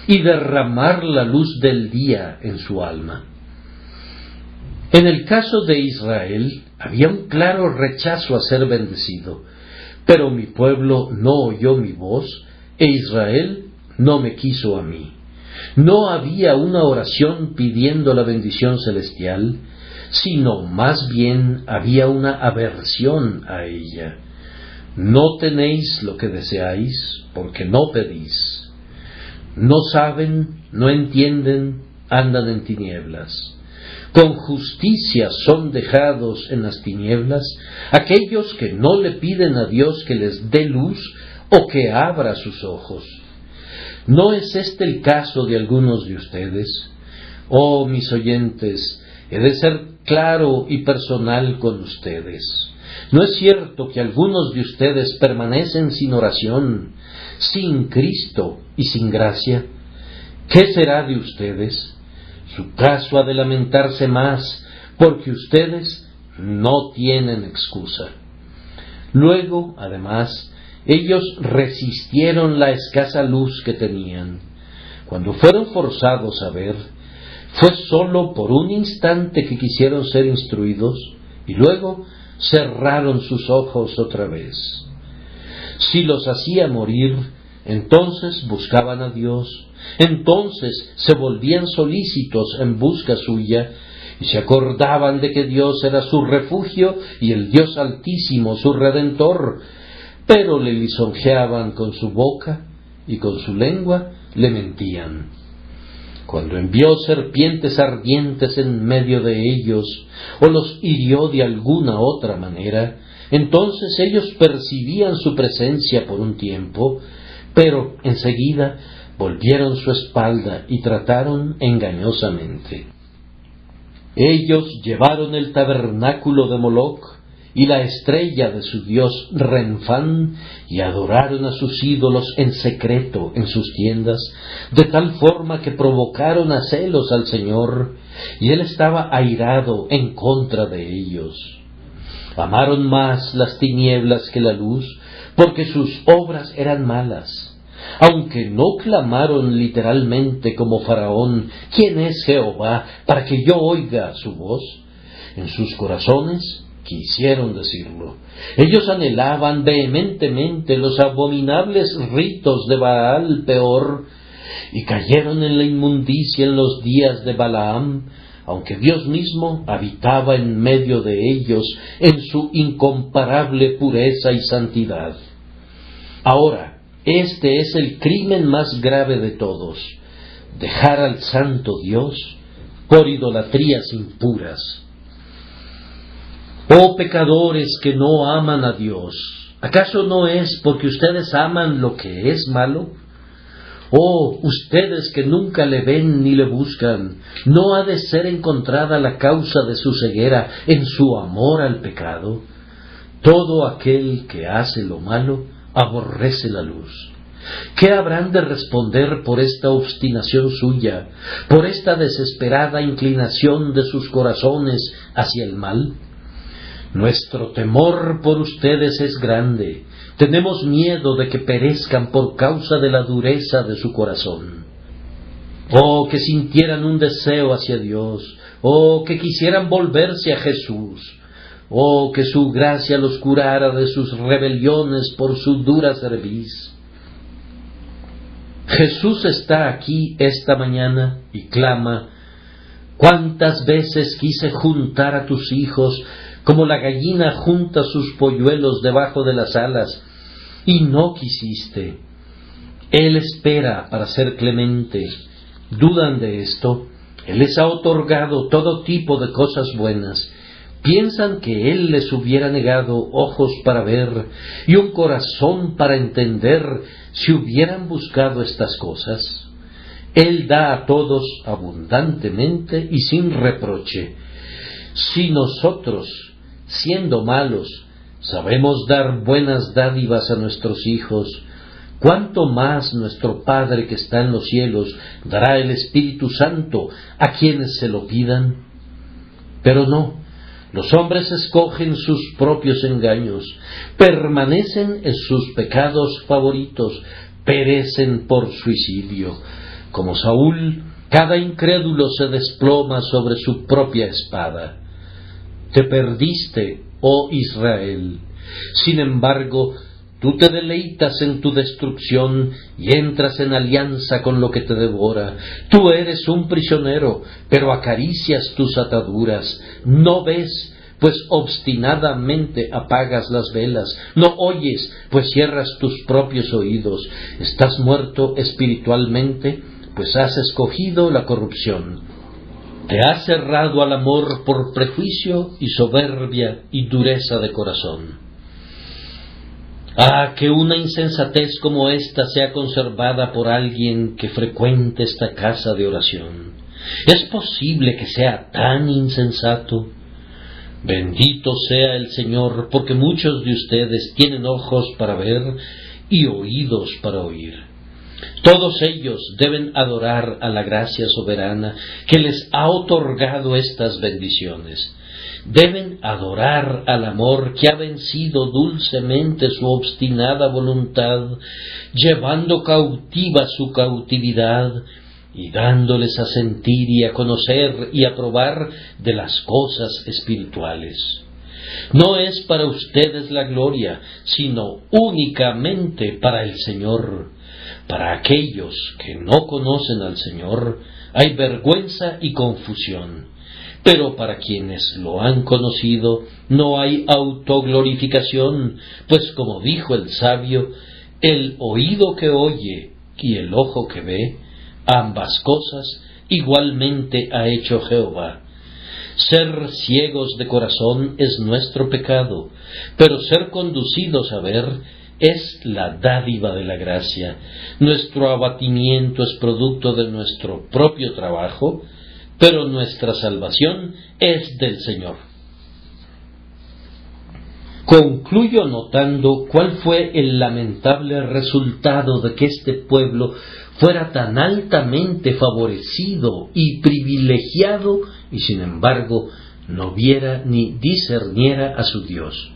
Speaker 1: y derramar la luz del día en su alma. En el caso de Israel, había un claro rechazo a ser bendecido, pero mi pueblo no oyó mi voz, e Israel no me quiso a mí. No había una oración pidiendo la bendición celestial, sino más bien había una aversión a ella. No tenéis lo que deseáis, porque no pedís. No saben, no entienden, andan en tinieblas. Con justicia son dejados en las tinieblas aquellos que no le piden a Dios que les dé luz o que abra sus ojos. ¿No es este el caso de algunos de ustedes? Oh, mis oyentes, he de ser claro y personal con ustedes. ¿No es cierto que algunos de ustedes permanecen sin oración, sin Cristo y sin gracia? ¿Qué será de ustedes? Su caso ha de lamentarse más, porque ustedes no tienen excusa. Luego, además, ellos resistieron la escasa luz que tenían. Cuando fueron forzados a ver, fue sólo por un instante que quisieron ser instruidos, y luego cerraron sus ojos otra vez. Si los hacía morir, entonces buscaban a Dios, entonces se volvían solícitos en busca suya, y se acordaban de que Dios era su refugio y el Dios Altísimo su Redentor, pero le lisonjeaban con su boca y con su lengua le mentían. Cuando envió serpientes ardientes en medio de ellos, o los hirió de alguna otra manera, entonces ellos percibían su presencia por un tiempo, pero enseguida volvieron su espalda y trataron engañosamente. Ellos llevaron el tabernáculo de Moloc y la estrella de su dios Renfán, y adoraron a sus ídolos en secreto en sus tiendas, de tal forma que provocaron a celos al Señor, y Él estaba airado en contra de ellos. Amaron más las tinieblas que la luz, porque sus obras eran malas. Aunque no clamaron literalmente como Faraón, ¿quién es Jehová para que yo oiga su voz? En sus corazones quisieron decirlo. Ellos anhelaban vehementemente los abominables ritos de Baal Peor, y cayeron en la inmundicia en los días de Balaam, aunque Dios mismo habitaba en medio de ellos en su incomparable pureza y santidad. Ahora, este es el crimen más grave de todos: dejar al santo Dios por idolatrías impuras. Oh pecadores que no aman a Dios, ¿acaso no es porque ustedes aman lo que es malo? Oh, ustedes que nunca le ven ni le buscan, ¿no ha de ser encontrada la causa de su ceguera en su amor al pecado? Todo aquel que hace lo malo aborrece la luz. ¿Qué habrán de responder por esta obstinación suya, por esta desesperada inclinación de sus corazones hacia el mal? Nuestro temor por ustedes es grande. Tenemos miedo de que perezcan por causa de la dureza de su corazón. Oh, que sintieran un deseo hacia Dios. Oh, que quisieran volverse a Jesús. Oh, que su gracia los curara de sus rebeliones por su dura cerviz. Jesús está aquí esta mañana y clama: ¿cuántas veces quise juntar a tus hijos como la gallina junta sus polluelos debajo de las alas, y no quisiste? Él espera para ser clemente. ¿Dudan de esto? Él les ha otorgado todo tipo de cosas buenas. ¿Piensan que Él les hubiera negado ojos para ver y un corazón para entender si hubieran buscado estas cosas? Él da a todos abundantemente y sin reproche. Si nosotros, siendo malos, sabemos dar buenas dádivas a nuestros hijos, ¿cuánto más nuestro Padre que está en los cielos dará el Espíritu Santo a quienes se lo pidan? Pero no, los hombres escogen sus propios engaños, permanecen en sus pecados favoritos, perecen por suicidio. Como Saúl, cada incrédulo se desploma sobre su propia espada. Te perdiste, oh Israel. Sin embargo, tú te deleitas en tu destrucción y entras en alianza con lo que te devora. Tú eres un prisionero, pero acaricias tus ataduras. No ves, pues obstinadamente apagas las velas. No oyes, pues cierras tus propios oídos. Estás muerto espiritualmente, pues has escogido la corrupción. Te has cerrado al amor por prejuicio y soberbia y dureza de corazón. Ah, que una insensatez como esta sea conservada por alguien que frecuente esta casa de oración. ¿Es posible que sea tan insensato? Bendito sea el Señor, porque muchos de ustedes tienen ojos para ver y oídos para oír. Todos ellos deben adorar a la gracia soberana que les ha otorgado estas bendiciones. Deben adorar al amor que ha vencido dulcemente su obstinada voluntad, llevando cautiva su cautividad y dándoles a sentir y a conocer y a probar de las cosas espirituales. No es para ustedes la gloria, sino únicamente para el Señor. Para aquellos que no conocen al Señor hay vergüenza y confusión, pero para quienes lo han conocido no hay autoglorificación, pues como dijo el sabio, el oído que oye y el ojo que ve, ambas cosas igualmente ha hecho Jehová. Ser ciegos de corazón es nuestro pecado, pero ser conducidos a ver es la dádiva de la gracia. Nuestro abatimiento es producto de nuestro propio trabajo, pero nuestra salvación es del Señor. Concluyo notando cuál fue el lamentable resultado de que este pueblo fuera tan altamente favorecido y privilegiado y sin embargo no viera ni discerniera a su Dios.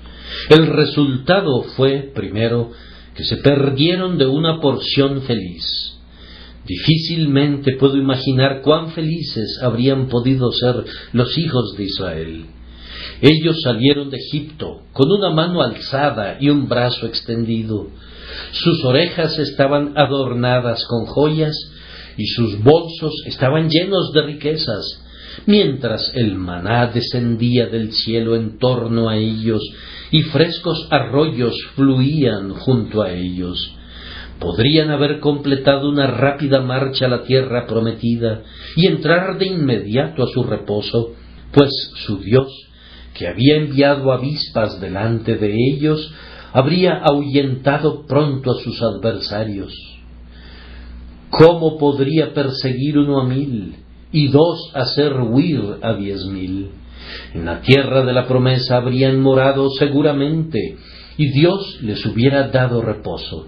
Speaker 1: El resultado fue, primero, que se perdieron de una porción feliz. Difícilmente puedo imaginar cuán felices habrían podido ser los hijos de Israel. Ellos salieron de Egipto con una mano alzada y un brazo extendido. Sus orejas estaban adornadas con joyas y sus bolsos estaban llenos de riquezas, mientras el maná descendía del cielo en torno a ellos y frescos arroyos fluían junto a ellos. Podrían haber completado una rápida marcha a la tierra prometida y entrar de inmediato a su reposo, pues su Dios, que había enviado avispas delante de ellos, habría ahuyentado pronto a sus adversarios. ¿Cómo podría perseguir uno a 1000 y 2 hacer huir a 10,000? En la tierra de la promesa habrían morado seguramente, y Dios les hubiera dado reposo.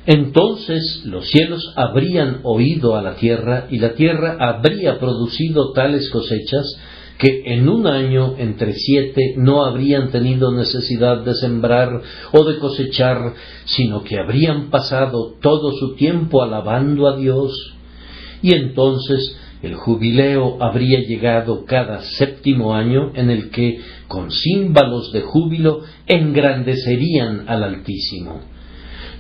Speaker 1: Entonces los cielos habrían oído a la tierra, y la tierra habría producido tales cosechas que en un año entre 7 no habrían tenido necesidad de sembrar o de cosechar, sino que habrían pasado todo su tiempo alabando a Dios. Y entonces el jubileo habría llegado cada 7º año, en el que, con címbalos de júbilo, engrandecerían al Altísimo.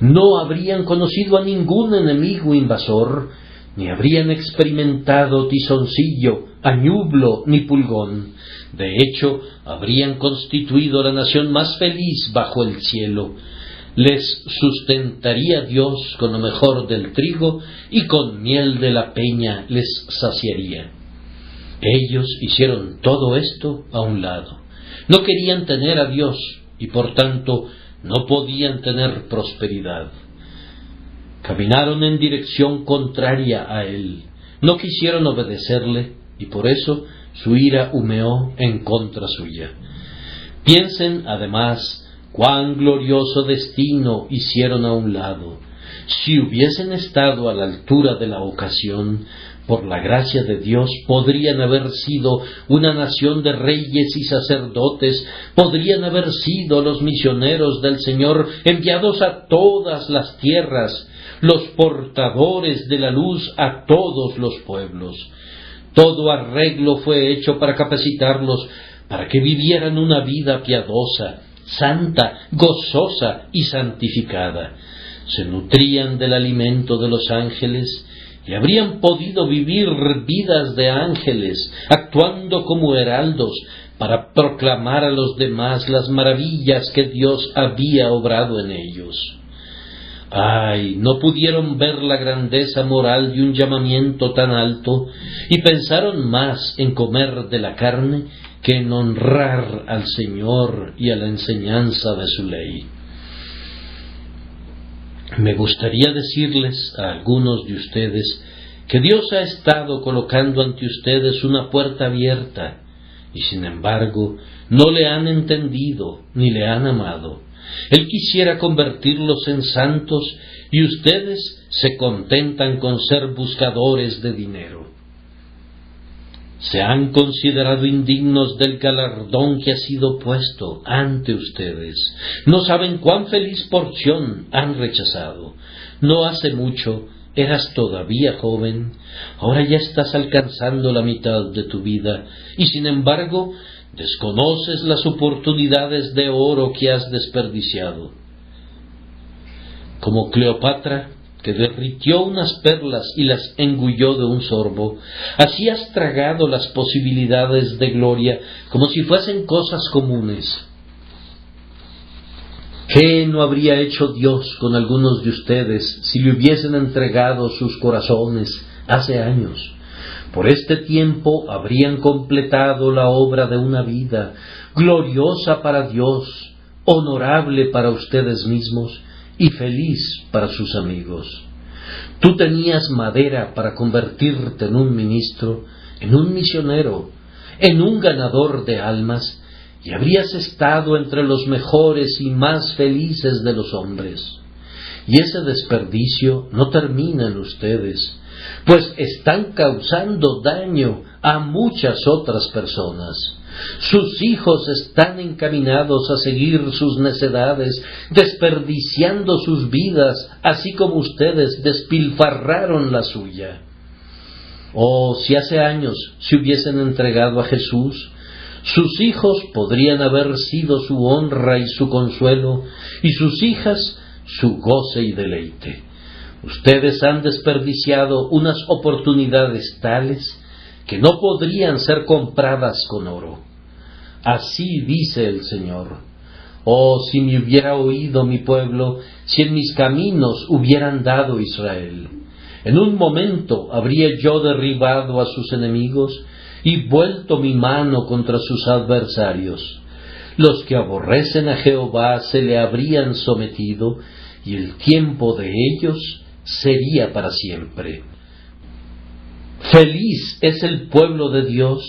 Speaker 1: No habrían conocido a ningún enemigo invasor, ni habrían experimentado tizoncillo, añublo ni pulgón. De hecho, habrían constituido la nación más feliz bajo el cielo. Les sustentaría Dios con lo mejor del trigo, y con miel de la peña les saciaría. Ellos hicieron todo esto a un lado. No querían tener a Dios, y por tanto no podían tener prosperidad. Caminaron en dirección contraria a Él. No quisieron obedecerle, y por eso su ira humeó en contra suya. Piensen, además, cuán glorioso destino hicieron a un lado. Si hubiesen estado a la altura de la ocasión, por la gracia de Dios, podrían haber sido una nación de reyes y sacerdotes, podrían haber sido los misioneros del Señor enviados a todas las tierras, los portadores de la luz a todos los pueblos. Todo arreglo fue hecho para capacitarlos, para que vivieran una vida piadosa, santa, gozosa y santificada. Se nutrían del alimento de los ángeles y habrían podido vivir vidas de ángeles, actuando como heraldos para proclamar a los demás las maravillas que Dios había obrado en ellos. ¡Ay! No pudieron ver la grandeza moral de un llamamiento tan alto, y pensaron más en comer de la carne que en honrar al Señor y a la enseñanza de su ley. Me gustaría decirles a algunos de ustedes que Dios ha estado colocando ante ustedes una puerta abierta, y sin embargo no le han entendido ni le han amado. Él quisiera convertirlos en santos, y ustedes se contentan con ser buscadores de dinero. Se han considerado indignos del galardón que ha sido puesto ante ustedes. No saben cuán feliz porción han rechazado. No hace mucho eras todavía joven, ahora ya estás alcanzando la mitad de tu vida, y sin embargo desconoces las oportunidades de oro que has desperdiciado. Como Cleopatra, que derritió unas perlas y las engulló de un sorbo, así has tragado las posibilidades de gloria como si fuesen cosas comunes. ¿Qué no habría hecho Dios con algunos de ustedes si le hubiesen entregado sus corazones hace años? Por este tiempo habrían completado la obra de una vida, gloriosa para Dios, honorable para ustedes mismos y feliz para sus amigos. Tú tenías madera para convertirte en un ministro, en un misionero, en un ganador de almas, y habrías estado entre los mejores y más felices de los hombres. y ese desperdicio no termina en ustedes, pues están causando daño a muchas otras personas. Sus hijos están encaminados a seguir sus necedades, desperdiciando sus vidas, así como ustedes despilfarraron la suya. Oh, si hace años se hubiesen entregado a Jesús, sus hijos podrían haber sido su honra y su consuelo, y sus hijas su goce y deleite. Ustedes han desperdiciado unas oportunidades tales que no podrían ser compradas con oro. Así dice el Señor: oh, si me hubiera oído mi pueblo, si en mis caminos hubiera andado Israel. En un momento habría yo derribado a sus enemigos y vuelto mi mano contra sus adversarios. Los que aborrecen a Jehová se le habrían sometido, y el tiempo de ellos sería para siempre. Feliz es el pueblo de Dios,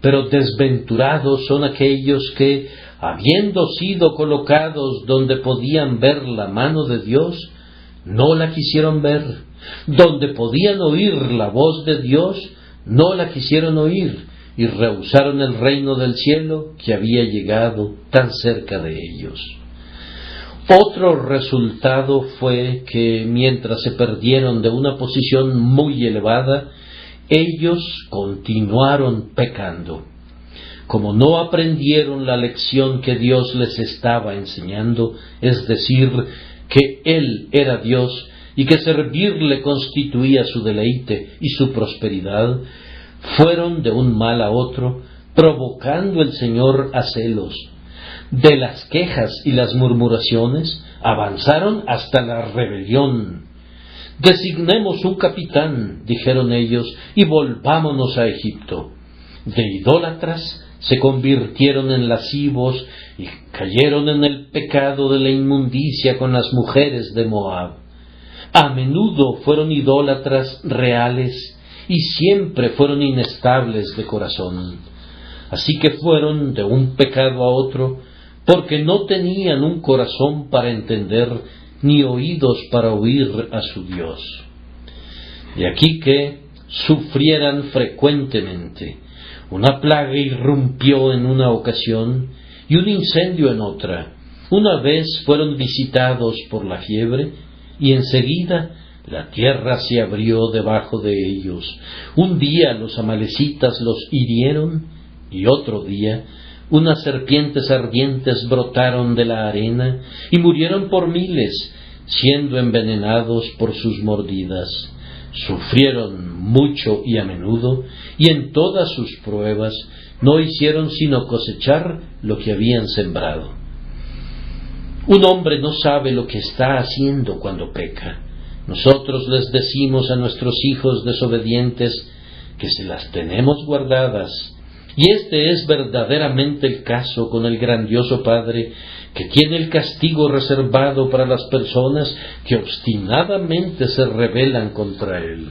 Speaker 1: pero desventurados son aquellos que, habiendo sido colocados donde podían ver la mano de Dios, no la quisieron ver, donde podían oír la voz de Dios, no la quisieron oír, y rehusaron el reino del cielo que había llegado tan cerca de ellos. Otro resultado fue que, mientras se perdieron de una posición muy elevada, ellos continuaron pecando. Como no aprendieron la lección que Dios les estaba enseñando, es decir, que Él era Dios y que servirle constituía su deleite y su prosperidad, fueron de un mal a otro, provocando el Señor a celos. De las quejas y las murmuraciones avanzaron hasta la rebelión. Designemos un capitán, dijeron ellos, y volvámonos a Egipto. De idólatras se convirtieron en lascivos y cayeron en el pecado de la inmundicia con las mujeres de Moab. A menudo fueron idólatras reales y siempre fueron inestables de corazón. Así que fueron de un pecado a otro, porque no tenían un corazón para entender, ni oídos para oír a su Dios. De aquí que sufrieran frecuentemente. Una plaga irrumpió en una ocasión y un incendio en otra. Una vez fueron visitados por la fiebre y enseguida la tierra se abrió debajo de ellos. Un día los amalecitas los hirieron y otro día unas serpientes ardientes brotaron de la arena y murieron por miles, siendo envenenados por sus mordidas. Sufrieron mucho y a menudo, y en todas sus pruebas no hicieron sino cosechar lo que habían sembrado. Un hombre no sabe lo que está haciendo cuando peca. Nosotros les decimos a nuestros hijos desobedientes que se las tenemos guardadas, y este es verdaderamente el caso con el grandioso Padre, que tiene el castigo reservado para las personas que obstinadamente se rebelan contra Él.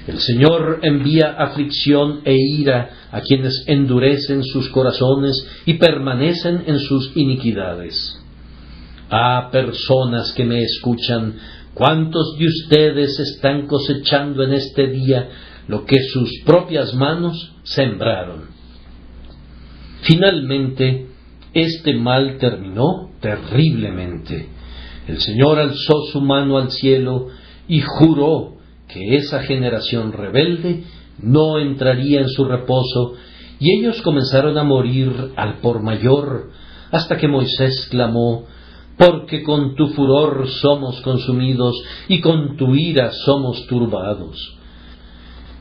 Speaker 1: El Señor envía aflicción e ira a quienes endurecen sus corazones y permanecen en sus iniquidades. Ah, personas que me escuchan, ¿cuántos de ustedes están cosechando en este día lo que sus propias manos sembraron? Finalmente, este mal terminó terriblemente. El Señor alzó su mano al cielo y juró que esa generación rebelde no entraría en su reposo, y ellos comenzaron a morir al por mayor, hasta que Moisés clamó: porque con tu furor somos consumidos y con tu ira somos turbados.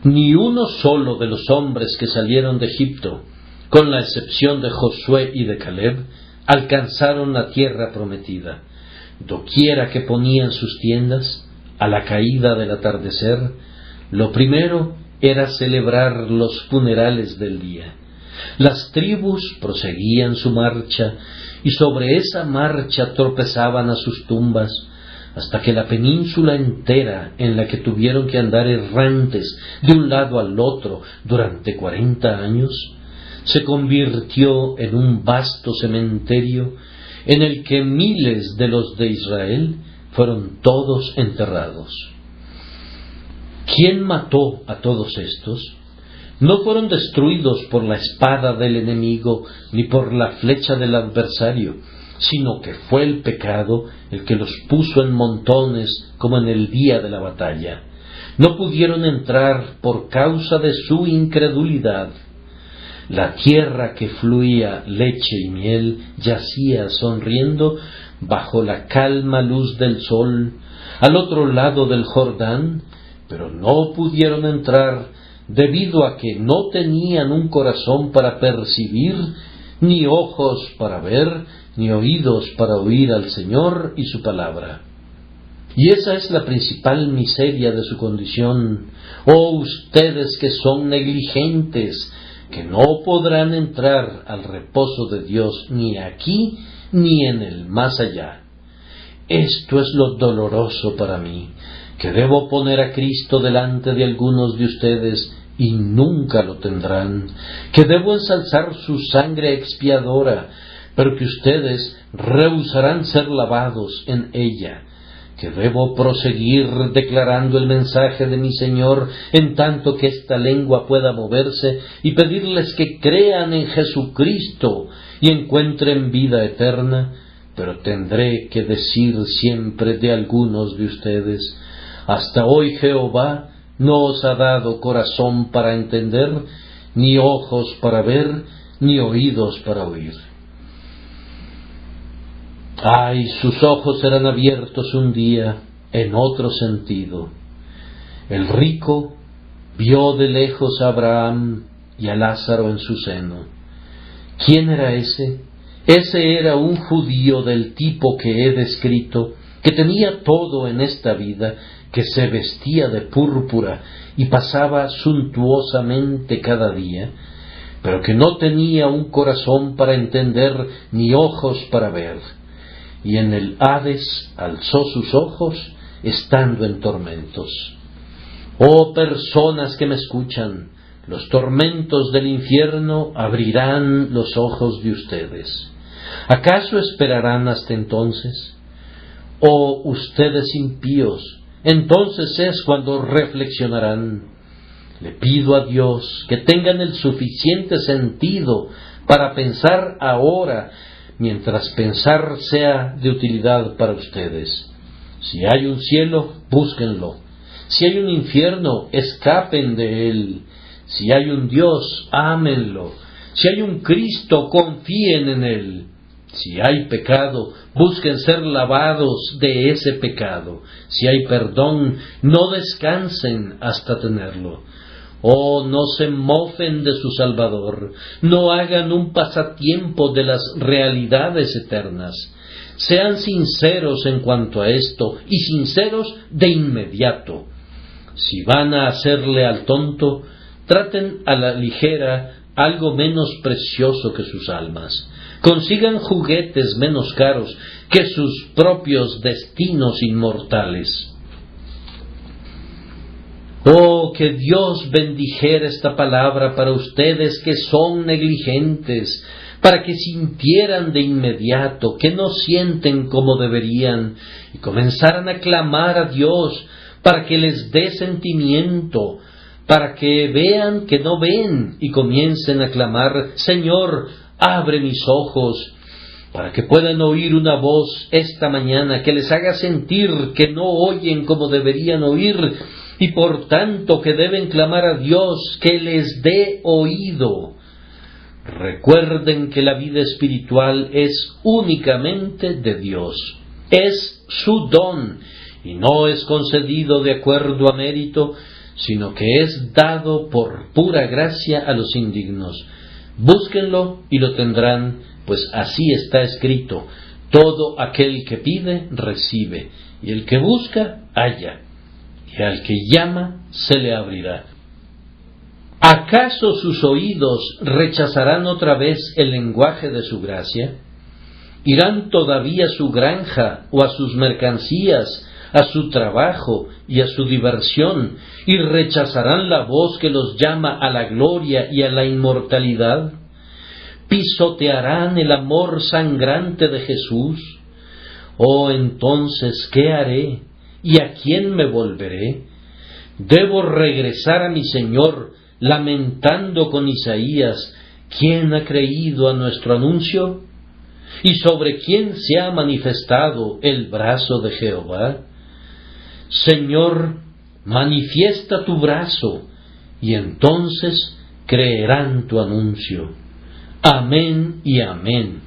Speaker 1: Ni uno solo de los hombres que salieron de Egipto, con la excepción de Josué y de Caleb, alcanzaron la tierra prometida. Doquiera que ponían sus tiendas, a la caída del atardecer, lo primero era celebrar los funerales del día. Las tribus proseguían su marcha, y sobre esa marcha tropezaban a sus tumbas, hasta que la península entera, en la que tuvieron que andar errantes de un lado al otro durante 40 años, se convirtió en un vasto cementerio en el que miles de los de Israel fueron todos enterrados. ¿Quién mató a todos estos? No fueron destruidos por la espada del enemigo ni por la flecha del adversario, sino que fue el pecado el que los puso en montones como en el día de la batalla. No pudieron entrar por causa de su incredulidad. La tierra que fluía leche y miel yacía sonriendo bajo la calma luz del sol al otro lado del Jordán, pero no pudieron entrar debido a que no tenían un corazón para percibir, ni ojos para ver, ni oídos para oír al Señor y su palabra. Y esa es la principal miseria de su condición. Oh, ustedes que son negligentes, que no podrán entrar al reposo de Dios ni aquí ni en el más allá. Esto es lo doloroso para mí, que debo poner a Cristo delante de algunos de ustedes y nunca lo tendrán, que debo ensalzar su sangre expiadora, pero que ustedes rehusarán ser lavados en ella, que debo proseguir declarando el mensaje de mi Señor en tanto que esta lengua pueda moverse y pedirles que crean en Jesucristo y encuentren vida eterna, pero tendré que decir siempre de algunos de ustedes: hasta hoy Jehová no os ha dado corazón para entender, ni ojos para ver, ni oídos para oír. Ay, sus ojos serán abiertos un día en otro sentido. El rico vio de lejos a Abraham y a Lázaro en su seno. ¿Quién era ese? Ese era un judío del tipo que he descrito, que tenía todo en esta vida, que se vestía de púrpura y pasaba suntuosamente cada día, pero que no tenía un corazón para entender ni ojos para ver, y en el Hades alzó sus ojos estando en tormentos. Oh personas que me escuchan, los tormentos del infierno abrirán los ojos de ustedes. ¿Acaso esperarán hasta entonces? Oh ustedes impíos, entonces es cuando reflexionarán. Le pido a Dios que tengan el suficiente sentido para pensar ahora, mientras pensar sea de utilidad para ustedes. Si hay un cielo, búsquenlo. Si hay un infierno, escapen de él. Si hay un Dios, ámenlo. Si hay un Cristo, confíen en él. Si hay pecado, busquen ser lavados de ese pecado. Si hay perdón, no descansen hasta tenerlo. Oh, no se mofen de su Salvador, no hagan un pasatiempo de las realidades eternas. Sean sinceros en cuanto a esto, y sinceros de inmediato. Si van a hacerle al tonto, traten a la ligera algo menos precioso que sus almas. Consigan juguetes menos caros que sus propios destinos inmortales. Oh, que Dios bendijera esta palabra para ustedes que son negligentes, para que sintieran de inmediato que no sienten como deberían y comenzaran a clamar a Dios para que les dé sentimiento, para que vean que no ven y comiencen a clamar: Señor, abre mis ojos, para que puedan oír una voz esta mañana que les haga sentir que no oyen como deberían oír, y por tanto que deben clamar a Dios que les dé oído. Recuerden que la vida espiritual es únicamente de Dios, es su don, y no es concedido de acuerdo a mérito, sino que es dado por pura gracia a los indignos. Búsquenlo y lo tendrán, pues así está escrito: todo aquel que pide, recibe, y el que busca, halla, y al que llama, se le abrirá. ¿Acaso sus oídos rechazarán otra vez el lenguaje de su gracia? ¿Irán todavía a su granja o a sus mercancías, a su trabajo y a su diversión, y rechazarán la voz que los llama a la gloria y a la inmortalidad? ¿Pisotearán el amor sangrante de Jesús? Oh, entonces, ¿qué haré? ¿Y a quién me volveré? Debo regresar a mi Señor, lamentando con Isaías: ¿quién ha creído a nuestro anuncio? ¿Y sobre quién se ha manifestado el brazo de Jehová? Señor, manifiesta tu brazo, y entonces creerán tu anuncio. Amén y amén.